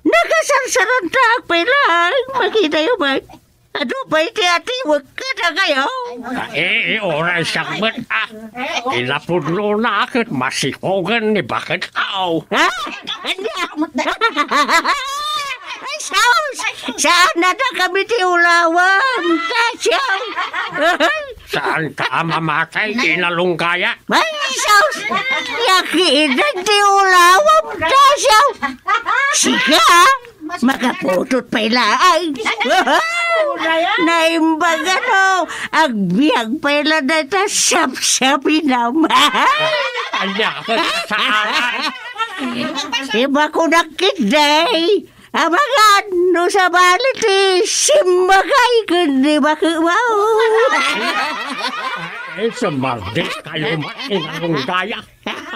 Nakasansaran taak pilang makita yung mag. Ano ba iti ati wag ka na kayo? Oray sakbat Inapudlo na akit masikogan ni bakit kao. Ha? Ay, saus! Saan na kami ti ulawan? Kasyaw! Saan ka mamatay inalungkaya? Ay, saus! Yakinan ti ulawan, kasyaw! Sika! Makaputot pa ilaay! Naimbaga no! Agbiag pa ila na ta sap-sapi naman! Anyakot saan? Iba ko nakiday! Abagan, no sa baliti, simbagay kundi bakumaw. Sumaldit kayo mainang gaya.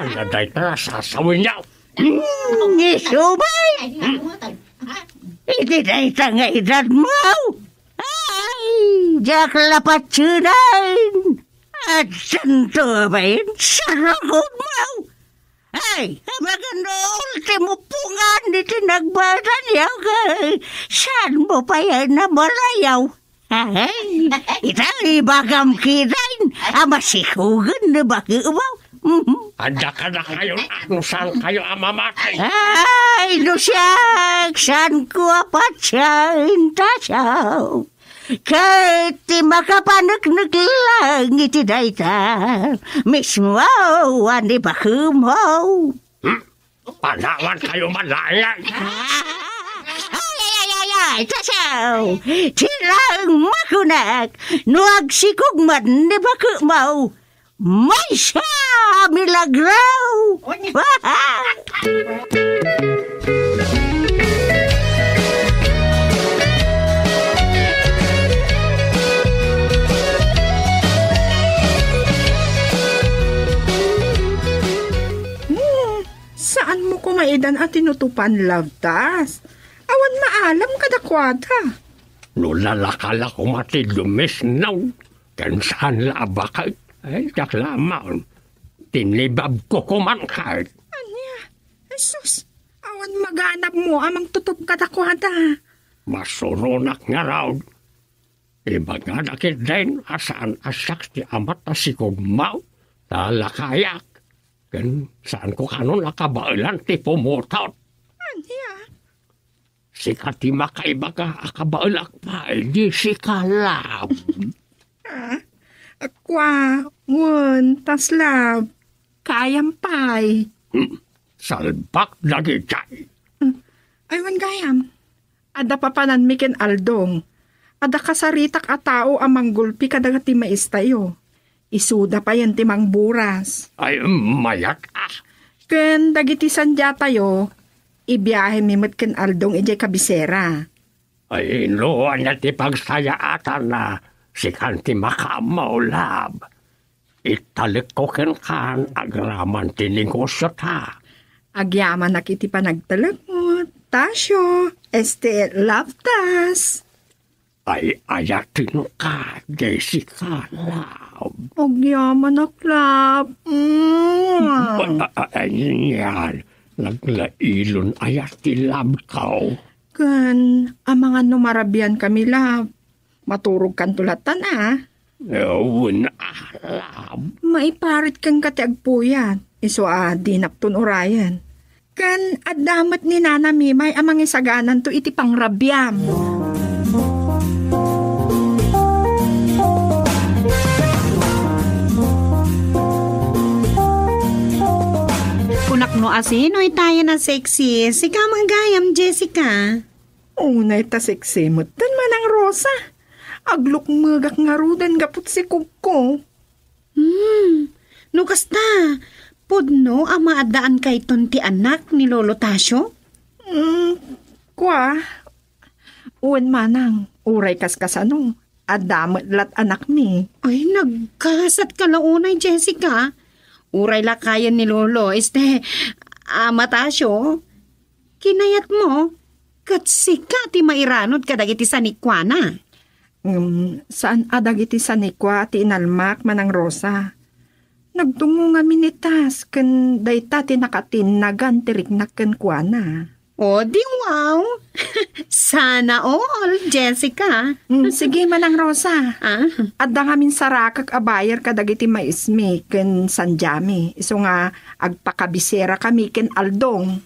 Ang naday na sasawin niya. Isubay! Iti na itang edad mo. Ay, jak lapat syudan. At santo ba yun? Saragod mo. Ay, maganda ultimo pungan di tinagbadan yaw kay. Saan mo pa yan na malayaw? Ay, itang ibagam kirain. Amasikugan na bakubaw. Anda ka na kayo ano saan kayo amamatay. Ay, lusyak, saan ko apat siya intasyaw. Kahit di makapanagnak lang iti dayta, mismo ani bakumaw. Panawan kayo malayan. Ay, tasaw, silang makunak, nuag sikugman ni bakumaw. May siya milagraw. dan at tinutupan lavtas. Awan maalam kadakwada. No lalakala ko mati lumis now. Kan saan labakay? Ay, taklaman. Tinibab ko kumankay. Anya, Jesus, awan maganap mo amang tutup kadakwada. Masurunak nga raw. Iba nga nakit din asaan asak ti amat na si Kugmaw. Talakayak. Kan saan ko kanon nakabailan ti pumutot. Anya, Sikat ti makaiba ka akabailak pa. Di si kalab. akwa, ngun, taslab, kayampay. Salbak lagi chay. Aywan gayam, ada papanan miken aldong. Ada kasaritak a tao amang gulpi kadaga ti maistayo. Isuda pa yan ti mang buras. Ay, mayat ah. Ken dagiti sandya tayo, ibiyahe mimot ken aldong ijay kabisera. Ay, inuan na ti pagsayaatan na si kanti makamaulab. Italik ko ken kan agraman ti negosyo ta. Agyaman nakiti pa nagtalagmot, tasyo, lavtas. Ay, ayatin ka, Jessica Lab. Agyaman aklap. Ay, yan. Naglailon ayat ti lab kao. Kan, ang mga numarabian kami lab. Maturog kan tulatan Ewan lab. Maiparit kang katiagpuyan. Iso dinapton orayan. Kan adamat ni Nana Mimay amang isaganan to iti pangrabyam. Kunak no asino'y tayo na sexy. Sika magayam, Jessica. Unay ta seksimot tan manang Rosa. Aglok magak nga rudan gapot si Kukko. No kasta, pudno ang maadaan kay ti anak ni Lolo Tasyo? Kwa, uwan manang, uray kaskasano, adamat lat anak mi. Ay, nagkasat ka launay, Jessica. Uray lakayan ni Lolo, Ama Tasyo. Kinayat mo, katsika ti mairanod kadagiti sanikwana. Saan adag iti sanikwa ti inalmak manang Rosa? Nagtungo nga minitas, kan dayta tinakatinagan tiriknak kan kuana. O, di wow! Sana all, Jessica. Sige manang Rosa. Ah? Adda ngamin sarakak abayar kadagiti maismi ken sanjami. Iso nga agpakabisera kami ken aldong.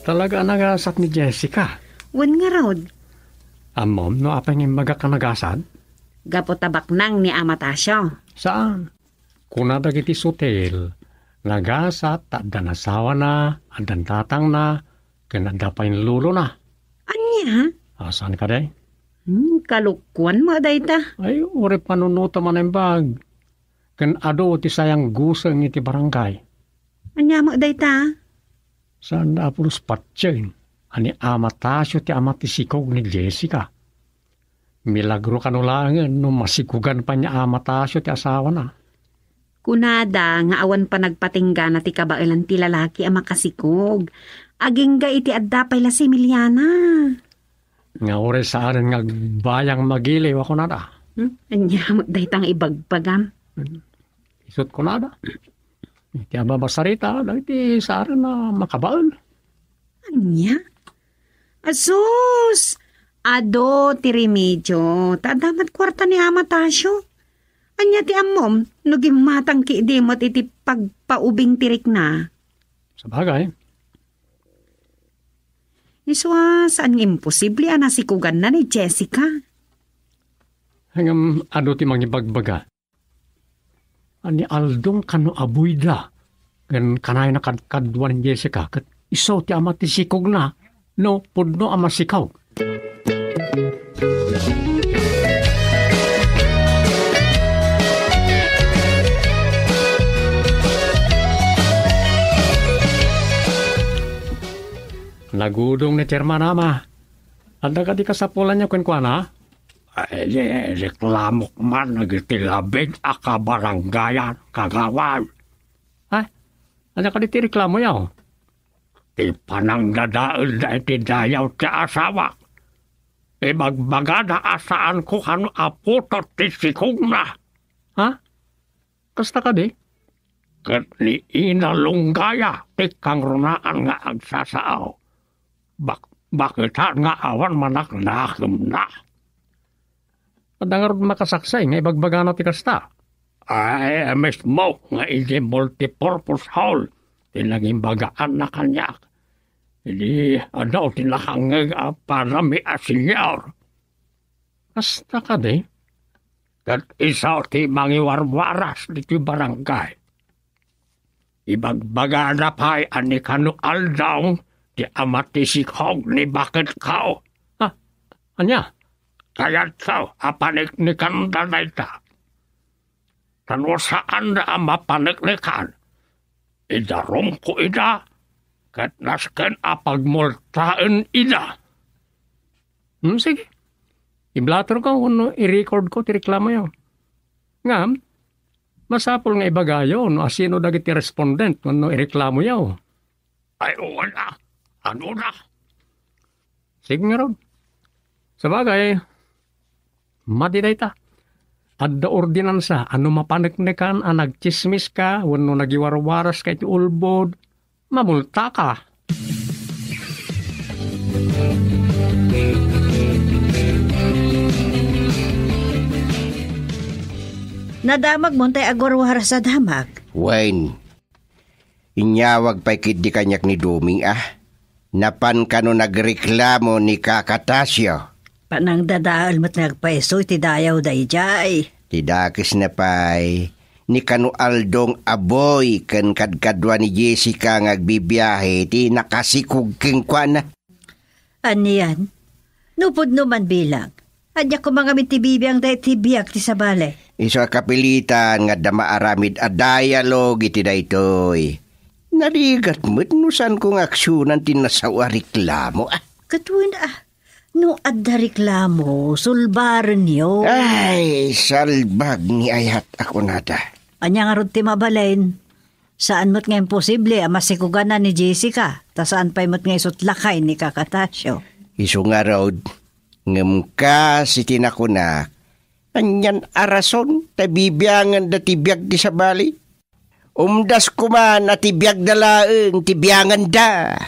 Talaga nagasat ni Jessica. Wan nga raod. Amom, no apeng imaga ka nagasad? Gapo tabak nang ni Ama Tasyo. Saan? Kuna dagiti sutil. Nagasat, adda nasawa na, addan tatang na, kanada pa yung lulo na. Anya? Asan ka day? Kalukwan mo dayta. Ay, uri panunuta man ang bag. Kan ado ti sayang gusang iti barangay. Anya mo dayta? Saan na pulos patsin? Ani Ama Tasyo ti ama ti sikog ni Jessica. Milagro kanulangan no masikugan pa niya Ama Tasyo ti asawa na. Kunada nga awan pa nagpatingga na ti kabailan ti lalaki ang makasikog. Aging ga iti adda pay la si Miliana. Nga ore saan nga bayang magiliw ako na da. Anya mo daytang ibagpagam. Isot ko na da. Iti ababasarita, iti saan na makabaal. Anya? Asus! Ado ti remedyo. Tadamat kwarta ni Ama Tasyo. Anya ti amom, no gimatang kiidimot iti pagpaubing tirik na. Sa bagay. Iswa, saan nga imposible anasikugan na ni Jessica? Hanggang ado ti mangibagbaga. Ani Aldong kano abuy da. Gan kanay na kadkadwan ni Jessica. Kat isaw ti ama ti sikog na. No, pudno ama sikaw. Nagudong ni Chairman Ama. Anda ka di kasapulan niya kwenkwana? Ay, reklamo man nagitilabig aka baranggayan kagawan. Ay, anda ka di ti reklamo yaw? Ti panang dadaol na itidayaw ti asawa. Ibagbaga na asaan ko kano aputot ti sikong na. Ha? Kasta ka di? Kat ni inalunggaya ti kang runaan nga agsasaaw. Bakit nga awan manak nakim na? Padangarod makasaksay nga ibagbagano ti kasta. Ay, mismo nga iti multipurpose hall. Tinaging bagaan na kanya. Hindi, tinahangag para may asinyor. Kasta ka di? Kat isa ti mangiwarwaras dito barangay. Ibagbaga na pa'y ani kano aldaw ti amatisikog ni bakit kao. Ha? Anya? Kaya't sao, apanik ni kanda na ita. Tano saan na mapaniknikan. Idarom ko ida, kat nasken apagmultaan ida. Sige. I-blatter ko kung i-record ko, ti-reklamo yun. Nga, masapol nga ibagayo, no asino dagiti respondent, kung i-reklamo yun. Ay, wala. Ano na? Sige nga ron. Sabagay, madiday ta. Adda ordinansa, ano mapaniknikan, nagchismis ka, wano nagiwarwaras ka iti ulbod, mamulta ka. Nadamag mo tay agwarwaras sa damag. Wayne, inyawag pa'y kidi kanyak ni Duming Napan ka no nagreklamo ni Kakatasyo. Panang dadaal mat nagpaiso iti dayaw dayjay. Tidakis na pa'y ni kano Aldong aboy kan kadkadwa ni Jessica ngagbibiyahe ti nakasikog keng kwa na. Aniyan? Nupod naman bilang. Adya ko mga mitibibiyang dahi tibiyag ti sabale. Iso kapilitan nga damaaramid a dialogue iti daytoy. Narigat mo't nusan kong aksyonan tinasawa reklamo. Katuin no adda reklamo, sulbaran niyo. Ay, salbag ni ayat ako nada. Anya nga ron ti mabalain. Saan mo't nga imposible masikugan na ni Jessica, ta saan pa'y mo't nga isutlakay ni Kakatasyo. Iso nga road, ngam ka si tinakunak, anyan arason, tabibiyangan da tibiyag di sa bali. Umdas kuman at tibiyag da laeng, tibiyangan da.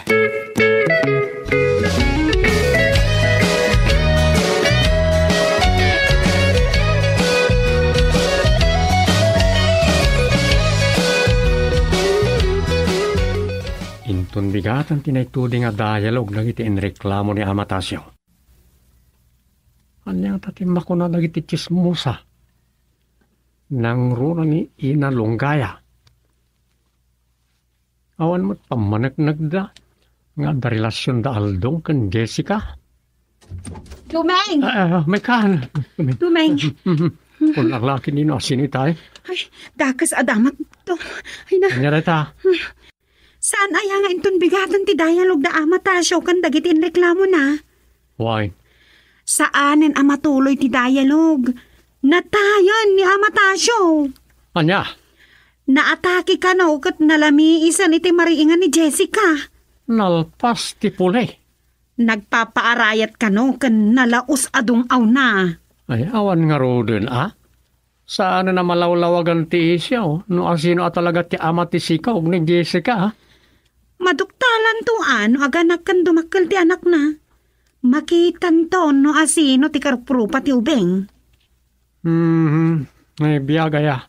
Intun bigatan tinaitudi nga dialog dagiti inreklamo ni Amatasyo. Anyang tatimba ko na dagiti chismosa. Nang runa ni Ina Longgaya. Awan mo't pamanagnag da nga da relasyon da Aldong kan Jessica. Dumeng! May kan. Dumeng! Kung naglaki nino asinitay. Ay, dakas adamat to. Ay na. Kanya rita. Saan aya nga intun bigatan ti dialog da Amatasyo kan dagiti reklamo na? Why? Saanen amatuloy ti dialog? Natayan ni Amatasyo. Anya? Naatake ka no kat nalamiisan iti mariingan ni Jessica. Nalpas ti puli. Nagpapaarayat ka no kan nalaus adong aw na. Ay, awan nga roden, Saan na malawlawagan ti isya, no asino talaga ti ama ti sika o ni Jessica, Maduktalan to aganak kan dumakkel ti anak na. Makitan to no asino ti karprupa ti ubeng. Ay, biyagaya.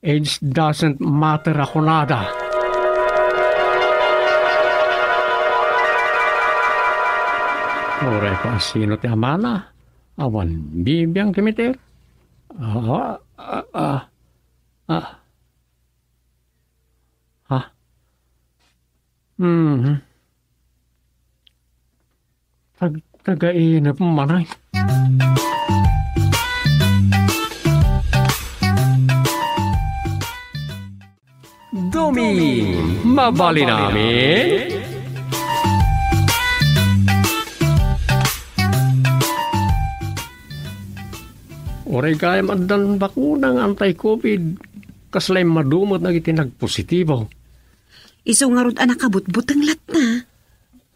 Age doesn't matter ako nada. Oray ko asino ti ama na. Awan bibiyang kimiter. Taga-inap manay. Dumi, mabali namin. Oray gayam addan bakunang anti-COVID. Kaslay madumot na iti nagpositibo. Iso nga rod anak kabutbutang lat na.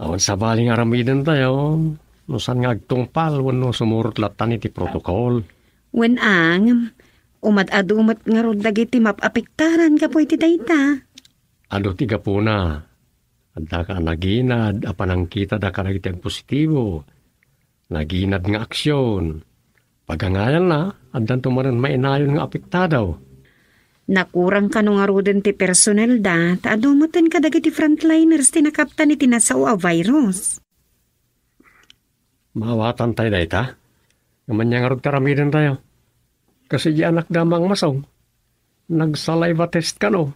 Awan sa baling aramidan tayo. No saan nga agtungpal, wano sumurot latan iti protokol. Wen ang, umad-adumat nga rod dagiti mapapektaran ka po iti dayta. Ado tiga po na. Adda ka naginad, apanang kita da ka nagiti positibo. Naginad nga aksyon. Pagangayan na, addan tumaran mainayon nga apektadaw. Nakurang ka nung aruden ti personel da, taadumutan ka dagiti frontliners tinakaptan iti nasao a virus. Mawatan tayo dahi ta. Naman niya nga rod karamidan tayo. Kasi di anak damang masaw. Nagsaliva test ka no.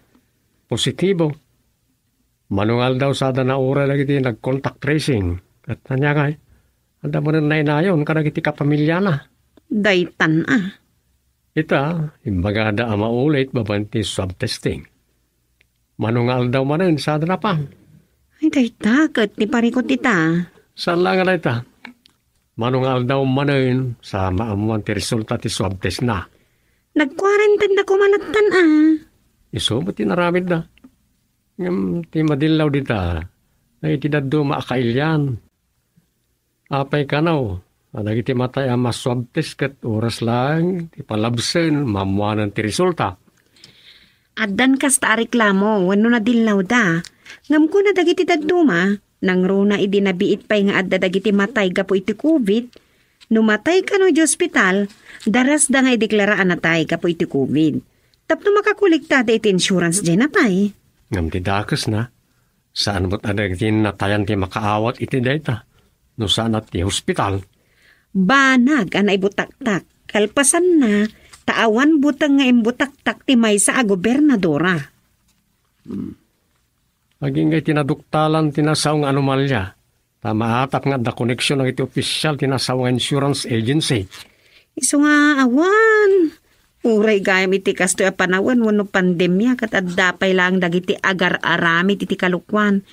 Positibo. Manungal daw sada na ura lagi ti nag-contact tracing. At nanya nga anda mo na inayon ka nagiti kapamilya na. Daytan Ita, imbaga da ama ulit babanti swab testing. Manungal daw manin sada na pa. Ay dayta, kat ni parikot ita. Saan lang nga ita? Manungal daw manin sa maamuan ti resulta ti swab test na. Nag-quarantine na kumalatan Iso, ba't tinaramid na? Ti madilaw dita, na itidado maakailyan. Apay ka na Nagiti matay ang maswab test kat oras lang, ti palabsen, mamuanan ti resulta. Addan kas ta reklamo, wano na dilaw da. Ngam ko na dagiti daduma, nang runa idinabiit pa'y nga adda dagiti matay gapo iti COVID. Numatay ka no di ospital, daras da nga ideklaraan natay gapo iti COVID. Tapno makakulikta da iti insurance dyan natay. Ngam ti dakas na, saan mo't adagiti natayan ti makaawat iti data, no saan at ti hospital. Banag anay butaktak, kalpasan na, taawan butang nga imbutaktak ti may sa gobernadora. Aging ngay tinaduktalan tinasaw nga anomalya. Tamaatap nga da koneksyon ng iti opisyal tinasaw nga insurance agency. Iso nga awan. Uray gayam iti kasto a panawan wano pandemya kat addapay lang dagiti agar-arami iti kalukwan.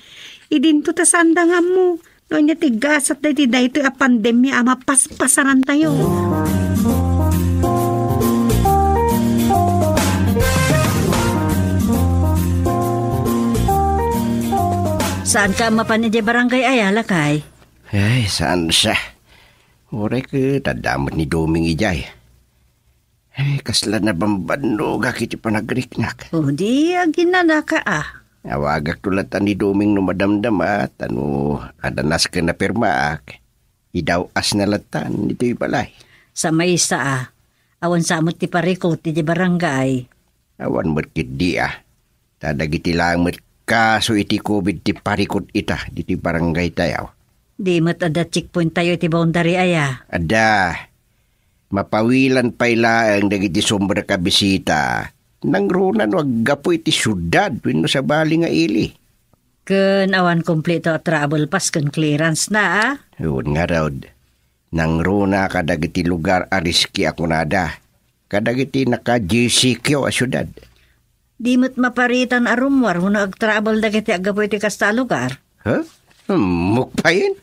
Idinto ta sanda nga mo. No niya tigasat na iti dayto a pandemya ama paspasaran tayo. Saan ka mapan iti barangay Ayala kay? Ay, saan siya? Oray ka, tadamot ni Doming ijay. Ay, kasla na bambano, gakiti panagriknak. O di, ginana ka Awagak tulatan ni Doming no madamdamat, adanas ka na pirmaak. Idaw as na latan, ito'y balay. Sa may isa awan samot ti parikot ti barangay. Awan merkit di Tadagiti lang kaso iti COVID ti parikot ita, diti barangay tayo. Di mat ada checkpoint tayo iti boundary aya. Ada, mapawilan pa'y laang dagiti sombra ka bisita. Nang runan wag gapo iti syudad wino sa bali nga ili. Ken awan kompleto travel pass ken clearance na Yun nga raw. Nang runa kadagiti lugar ariski ako nada. Kadagiti naka-GCQ a syudad. Di mo't maparitan arumwar huno ag-travel dagiti agapo iti kasta lugar. Huh? Mukpayin?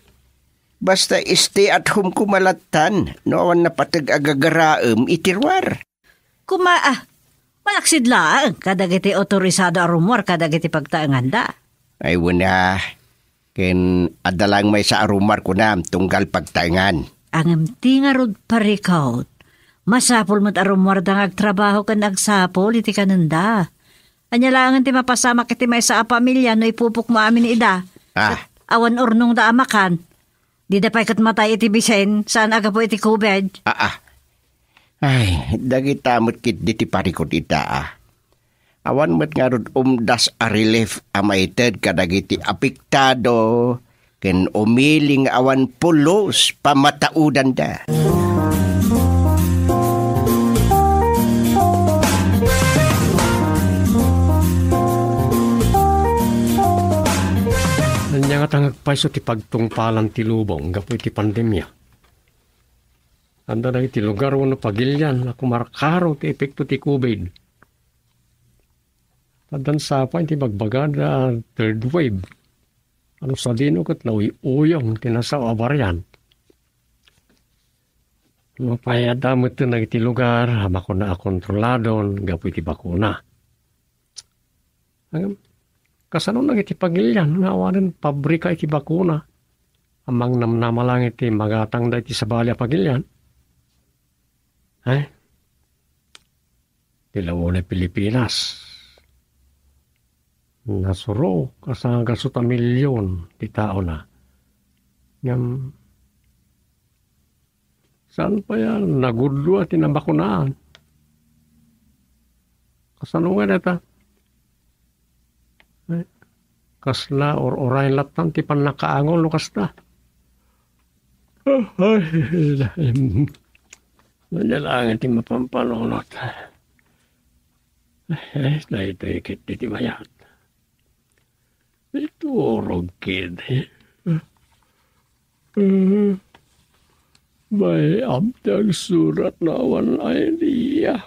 Basta stay at home kumalatan no awan na patag agagaraem itirwar. Malaksid lang kadagiti otorisado arumwar kadagiti pagtaanganda. Ay wala. Ken adalang may sa arumar ko na tunggal pagtaingan. Ang tinga rod parikaut. Masapol mo't arumwar da agtrabaho kan agsapol iti kananda. Anya langan ti mapasama kiti may sa pamilya no ipupuk mo amin ida. Awan urnong da amakan. Di da pa'y matay iti bisen saan aga po iti COVID. Ay, dagitamot kit diti parikot ita Awan met nga rod umdas a relief amaited kadagiti apektado ken umiling awan pulos pamataudan da. Nanya nga tangagpaiso ti pagtungpalan ti lubong gapo iti pandemya. Anda na iti lugar wano pagilyan na kumarkaro ti epekto ti COVID. Adan sapa iti bagbagada third wave. Ano sa dino kat na uyong tinasaw a variant. Mapayadamot na iti lugar, hama ko na kontroladon, gapu iti bakuna. Kasano na iti pagilyan, nga awanin pabrika iti bakuna. Amang namnamalang iti magatang da iti sabali a pagilyan. Tilawo na Pilipinas. Nasuro, kasangasuta milyon ti tao na. Saan pa yan? Nagudlo at tinabakunaan. Kasano nga neta? Kasla or orayin laptan ti panakaangol no kasla. Nanyalangan ti mapampanonot. Na ito ikit ti mayat. Ito orog kid. May amtang surat na awan idea.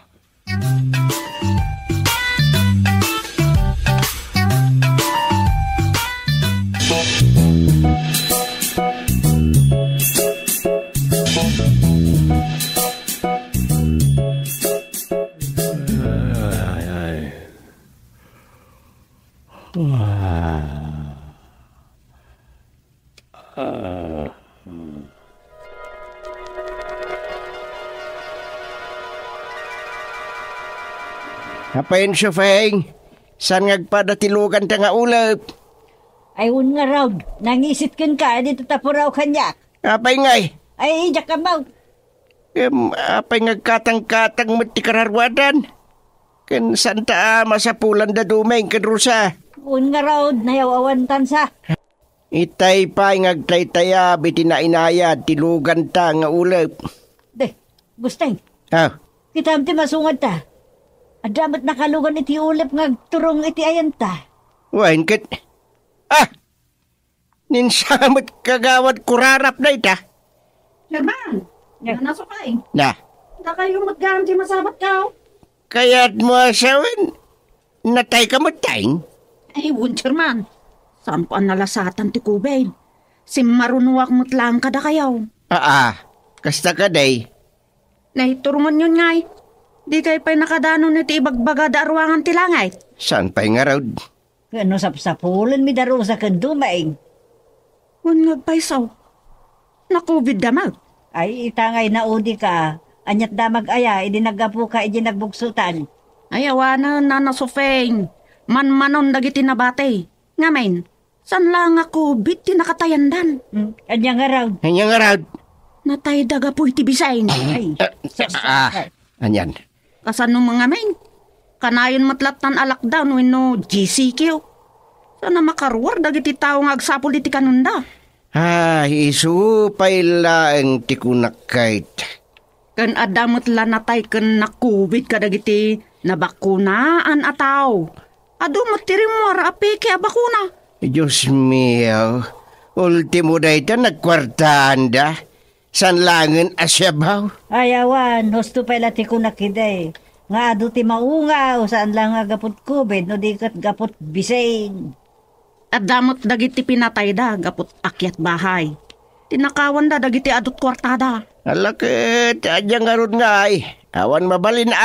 Apayin siya, Feng. Saan ngagpadatilugan ta nga ulap? Ayun nga raw, nangisit kan ka, dito tapuraw kanya. Apay ngay. Ay, jak ka ba? Apay ngagkatang-katang matikararwadan. Kan saan ta masapulan da dumeng kan rusa. Ayun nga raw, nayawawan tansa. Itay pa ngagtaytaya bitinainayad tilugan ta nga ulap. Deh, gusteng, Kita amti masungad ta. Adamat nakalugan iti ulap ngagturong iti ayanta. Wain kat. Ninsamot kagawad kurarap na ita. Herman, nasukay. Na. Na kayo maggaranti masabat ka. Kaya't mo asawin. Natay ka matayng. Ay, Herman. Saan pa nalasatan ti Kubay? Si marunuwak mo't lang kada kayaw. Kasta ka day. Naiturungan yun ngay. Di kayo pa'y nakadano niti ibagbaga da arwangan tilangay. Saan pa'y nga raw? Kano sapsapulan mi daro sa kandumaing. Wan ngagpaisaw. Na-COVID damag. Ay, itangay na udi ka. Anyat damag aya, idi naggapu ka, idi nagbugsutan. Ay, awanan na nasufeng. Man-manon dagiti nabate. Ngamen, san lang nga COVID ti nakatayandan? Anya nga raw. Anya nga raw? Natay daga po iti bisayin. Ay, Anyan. Kasan nung mga men? Kanayon matlatan a lockdown wenno GCQ. Sana makaruwar dagiti tao nga agsapol iti kanunda. Isu payla ang tikunak kahit. Kan adamot la natay kan na-COVID ka dagiti nabakunaan a tao. Ado matirimwar apeke a bakuna. Diyos mio, ultimo da ita nagkwartaan da. San langin asyabaw? ayawan, husto pala ti kunakiday. Nga ado ti maunga, o saan lang nga gapot COVID, no di kat gapot bising. At damot dagiti pinatay da, gapot akyat bahay. Tinakawan da dagiti adot kwartada. Alakit, adyang nga ron nga ay. Awan mabalin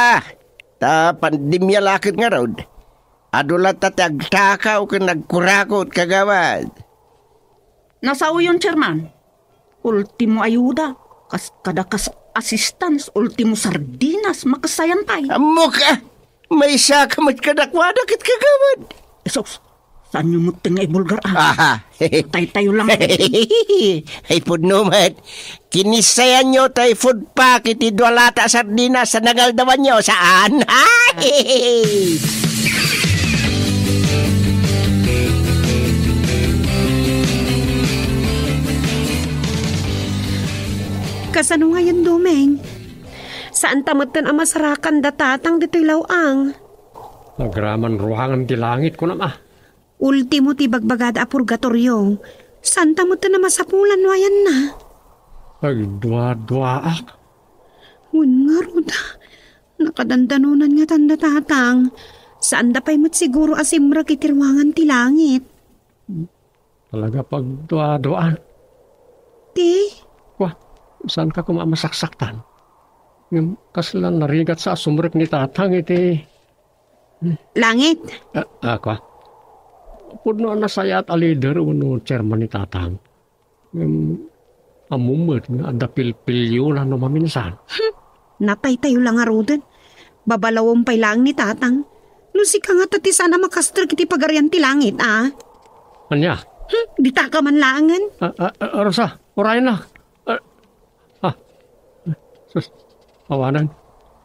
Ta pandemya lakit nga ron. Adulat at agtakaw ka nagkurakot kagawad. Nasao yun, Chairman? Ultimo ayuda, kadakas assistance, ultimo sardinas, makasayan tayo. Amo ka! May sakamat ka nakwada kit kagawad. Esos, saan yung muting ay bulgar Tay-tayo lang. Ay pudnumat, kinisayan nyo tayo food packet idwalata sardinas sa nagaldawan nyo. Saan? Kasano nga yan, Dumeng? Saan tamatan ang masarakan datatang dito'y lawang? Nagraman ruhangan ti langit ko na Ultimo ti bagbagada a purgatorio. Saan tamatan na masapulan wayan na? Pagdwa-dwaak. Nga ruda. Nakadandanunan nga tanda tatang. Saan da pa'y siguro asimra kitirwangan ti langit? Talaga pagdwa-dwaan. Ti? Saan ka kumamasaksakan? Ngam kaslan narigat sa sumrek ni tatang iti. Langit. Ako. Puno na sayat a leader uno chairman ni tatang. Amumot nga ada pilpilyo lang no maminsan. Natay tayo lang arudan. Babalawang pay lang ni tatang. Lusi ka nga tati sana makastra kiti pagarian ti langit, ah. Anya? Dita ka man langan. Rosa, orayan na. Sus, awanan.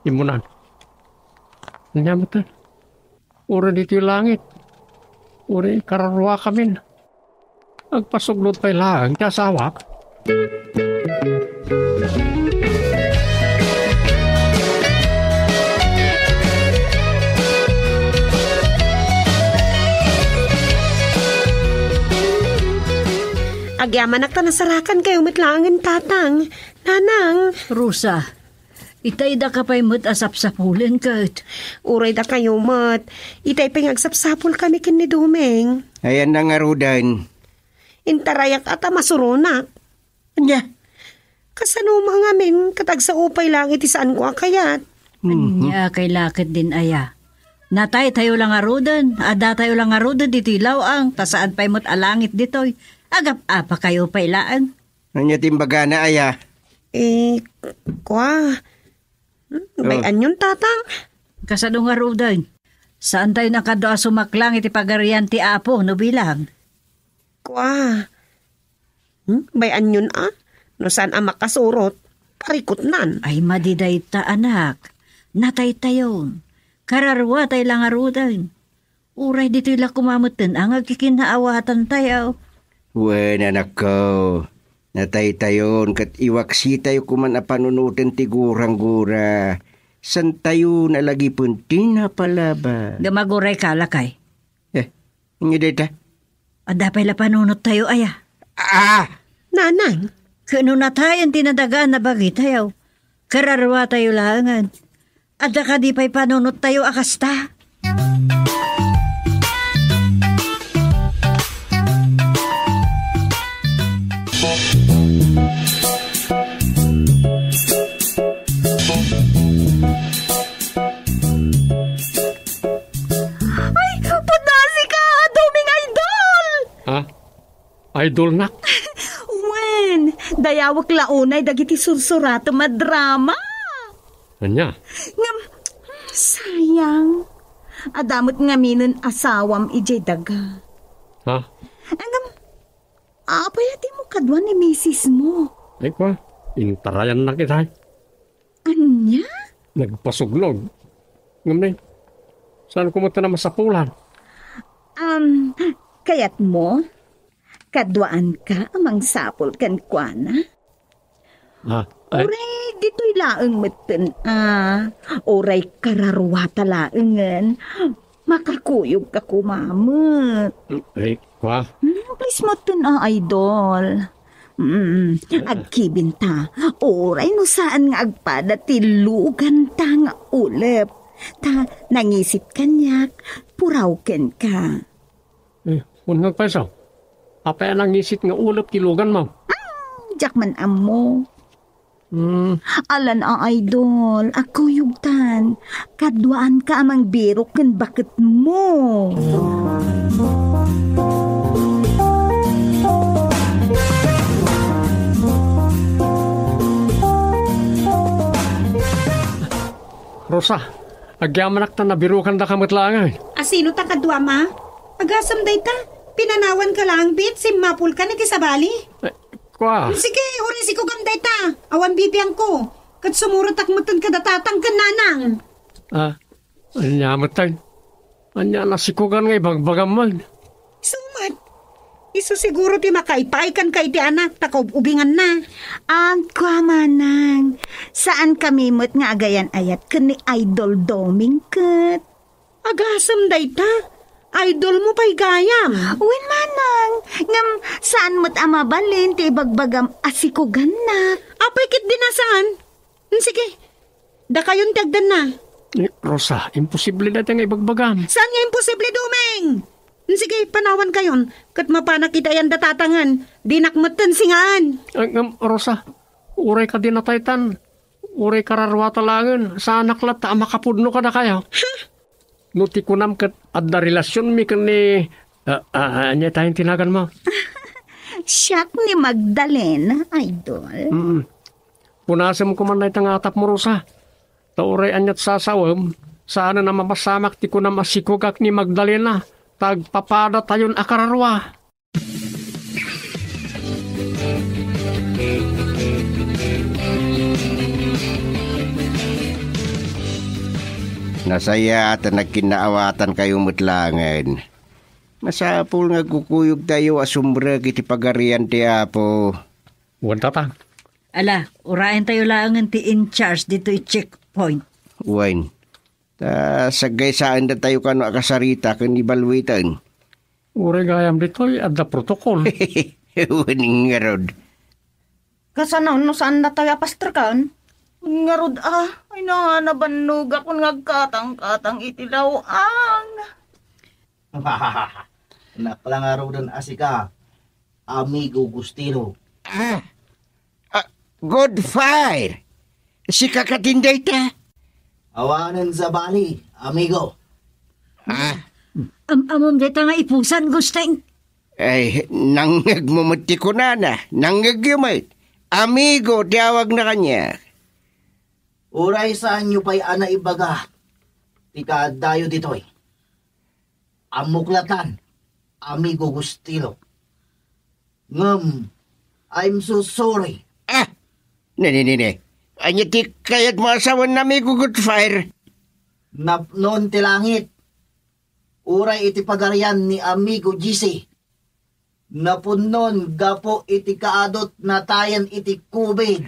Imunan. Anya mo ta? Ura dito yung langit. Ura kararwa kami. Agpasuglot pay lang, kasawak. Agyaman nakta nasarakan kayo matlangan tatang. Nanang. Rosa, itay da ka pa'y mo't asap-sapulin kat. Uray da kayo mat. Itay pingagsapsapul kami kin ni Dumeng. Ayan na nga Rudan. Intarayak ata masurunak. Anya. Kasano mga ngamin katag sa upay lang iti saan ko akayat. Anya kay lakit din aya. Natay tayo lang arudan. Ada tayo lang arudan dito ilawang. Tasaan pa'y mo't alangit ditoy. Agap apa kayo pailaan. Anya timbaga na aya. Kwa. Bayan yun tatang. Kasano nga arudan. Saan tayo nakadoa sumaklang iti pagarian ti Apo no bilang? Kwa. Bayan yun No saan ang makasurot. Parikot nan. Ay madiday ta anak. Natay tayo. Kararwa tayo lang arudan. Uray dito'y la kumamutin ang agkikinaawatan tayo. Wen anak ko. Natay tayon kat iwaksi tayo kuman apanunutin ti gurang-gura. San tayo nalagi pun tinapalaba. Gamaguray ka lakay. Inyo data? Adapay la panunot tayo aya. Nanang. Kano na tayo tinadagaan na bagi tayo. Kararwa tayo langan. Ada ka di pa'y panunot tayo akasta. Ay, putasi ka! Duming idol! Idol na? Wen, dayawak launay dagiti sursurato madrama. Anya? Ngam, sayang. Adamot nga minun asawam ijay daga. Ngam, apayati mo kadwan ni misis mo. Ay kwa, intarayan na kita. Anya? Nagpasuglog. Ngayon, saan kumunta na masapulan? Kayat mo? Kadwaan ka amang sapol kan kuana? Oray, dito'y laeng meten Oray kararwata laengan. Makakuyog ka kumamot. Ay, kwa? Please mo idol. Agkibinta. Oray no saan nga agpada tilugan ta nga ulep. Ta nangisit kanyak, purawken ka. Unang peso. Apa yan ang isit nga ulap tilugan mo? Jakman amo. Alan idol, ako yugtan. Kadwaan ka amang biro ken bakit mo. Rosa, agyamanak ta nabirukan da kamatlangan. Asino ta kadwa ma? Agasam day ta. Pinanawan ka lang bit, simapul ka na kisabali. Kwa? Sige, orisi ko gamday ta. Awan bibiyang ko. Kat sumurat akmatan ka datatang ka nanang. Anya matay. Anya nasikugan nga ibagbagam man. Sumat. Iso siguro ti makaipaikan ka iti anak, takaubingan na. Kwa manang, saan kami mo't nga agayan ayat ka ni Idol Doming kat? Agasam day ta. Idol mo pa'y gayam. Uwin manang, ngam saan mo't amabalin ti bagbagam asikugan na. Apay kit dinasaan. Sige, da kayon tagdan na. Rosa, imposible na nga ibagbagam. Saan nga imposible, Dumeng? Sige, panawan kayon. Kat mapanak kita yan datatangan. Dinakmatan singaan. Rosa, uray ka din nataytan. Uray kararwa talangan. Sa anak lata, makapudno ka na kayo. No, ti kunam kat at da relasyon mi kan ni... anya tayong tinagan mo. Siyak ni Magdalene, idol. Punasam ko man na itang atap mo, Rosa. Tauray anyat sasawam. Sana na mamasamak ti kunam asikogak ni Magdalena. Tagpapada tayon akararwa. Nasaya at nagkinaawatan kayo mutlangan. Masapul nga kukuyog tayo asumbra kiti pagarian ti Apo. Wanta ta. Ala, urayan tayo lang ti in charge dito i-checkpoint. Uwain. Sagay saan na tayo kano akasarita kan ibalwitan. Uray gayam dito'y adda protokol. Uwaning nga rod. Kasanaw no saan na tayo apastrakan? Nga rod ay nabannog ako ngagkatang-katang itilaw-ang. Naklangaraw dan asika, amigo Gustino. Good fire! Si kakatinday ta? Awanan sa bali, amigo. Amom dito nga ipusan, Gusteng. Ay, nangyag mumuti ko na. Nangyag yumay. Amigo, tiyawag na kanya. Uray saan nyo pa'y ana ibaga. Tika dayo dito'y. Amuklatan, amigo Gustino. I'm so sorry. Nini. Anya ti kayat mo asawan na amigo good fire. Napnon ti langit. Uray iti pagarian ni amigo GC. Napunnon gapo iti kaadot na tayan iti COVID.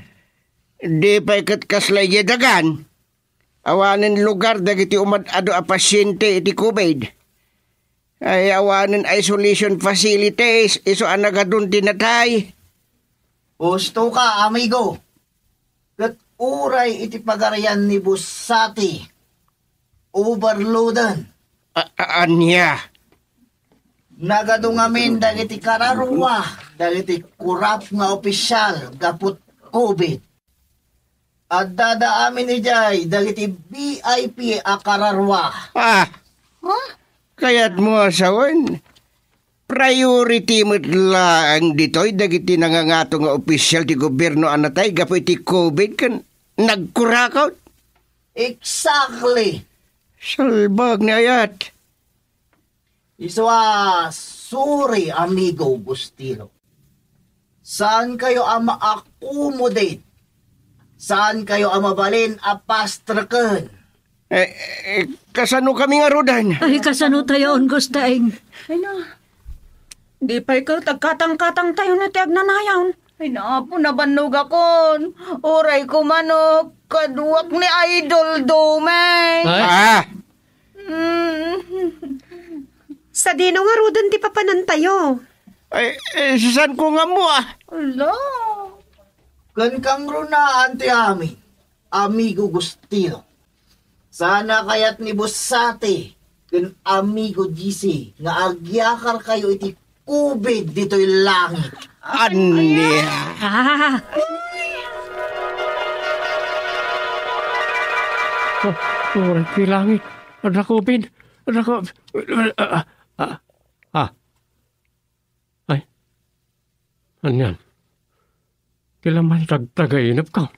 Di pa ikat kaslay dagan. Awanan lugar dagiti umad-ado a pasyente iti COVID. Ay awanan isolation facilities iso anagadun tinatay. Gusto ka, amigo. Kat uray iti pagarian ni Busati. Overloadan. Anya? Nagadungamin dagiti kararwa. Dagiti kurap nga opisyal gaput COVID. At dadaamin ijay dagiti VIP a kararwa. Kaya't mo asawan. Priority mo lang dito'y dagiti nangangato nga opisyal ti gobyerno anatay gapo iti COVID kan nagkurakaw. Exactly. Salbag na ayat. Iswa, sorry amigo Bustino. Saan kayo ang ma-accommodate? Saan kayo ang mabalin a pastrakan? Kasano kami nga rodan? Ay, kasano tayo on, Gusteng? Ay na. Di pa ikaw tagkatang-katang tayo na tiyag nanayaw. Ay napo nabannog akon. Oray ko manok. Kaduwak ni Idol Dome. Sa dino nga rodan ti papanan tayo. Saan ko nga mo Ala. Kan kang runaan ti amin, amigo Gustino. Sana kayat ni Busati, kan amigo GC, nga agyakar kayo iti COVID dito'y langit. Anya? Uray ti langit. Adra COVID. Ay. Anyan. Kailan man tagtagainap ka.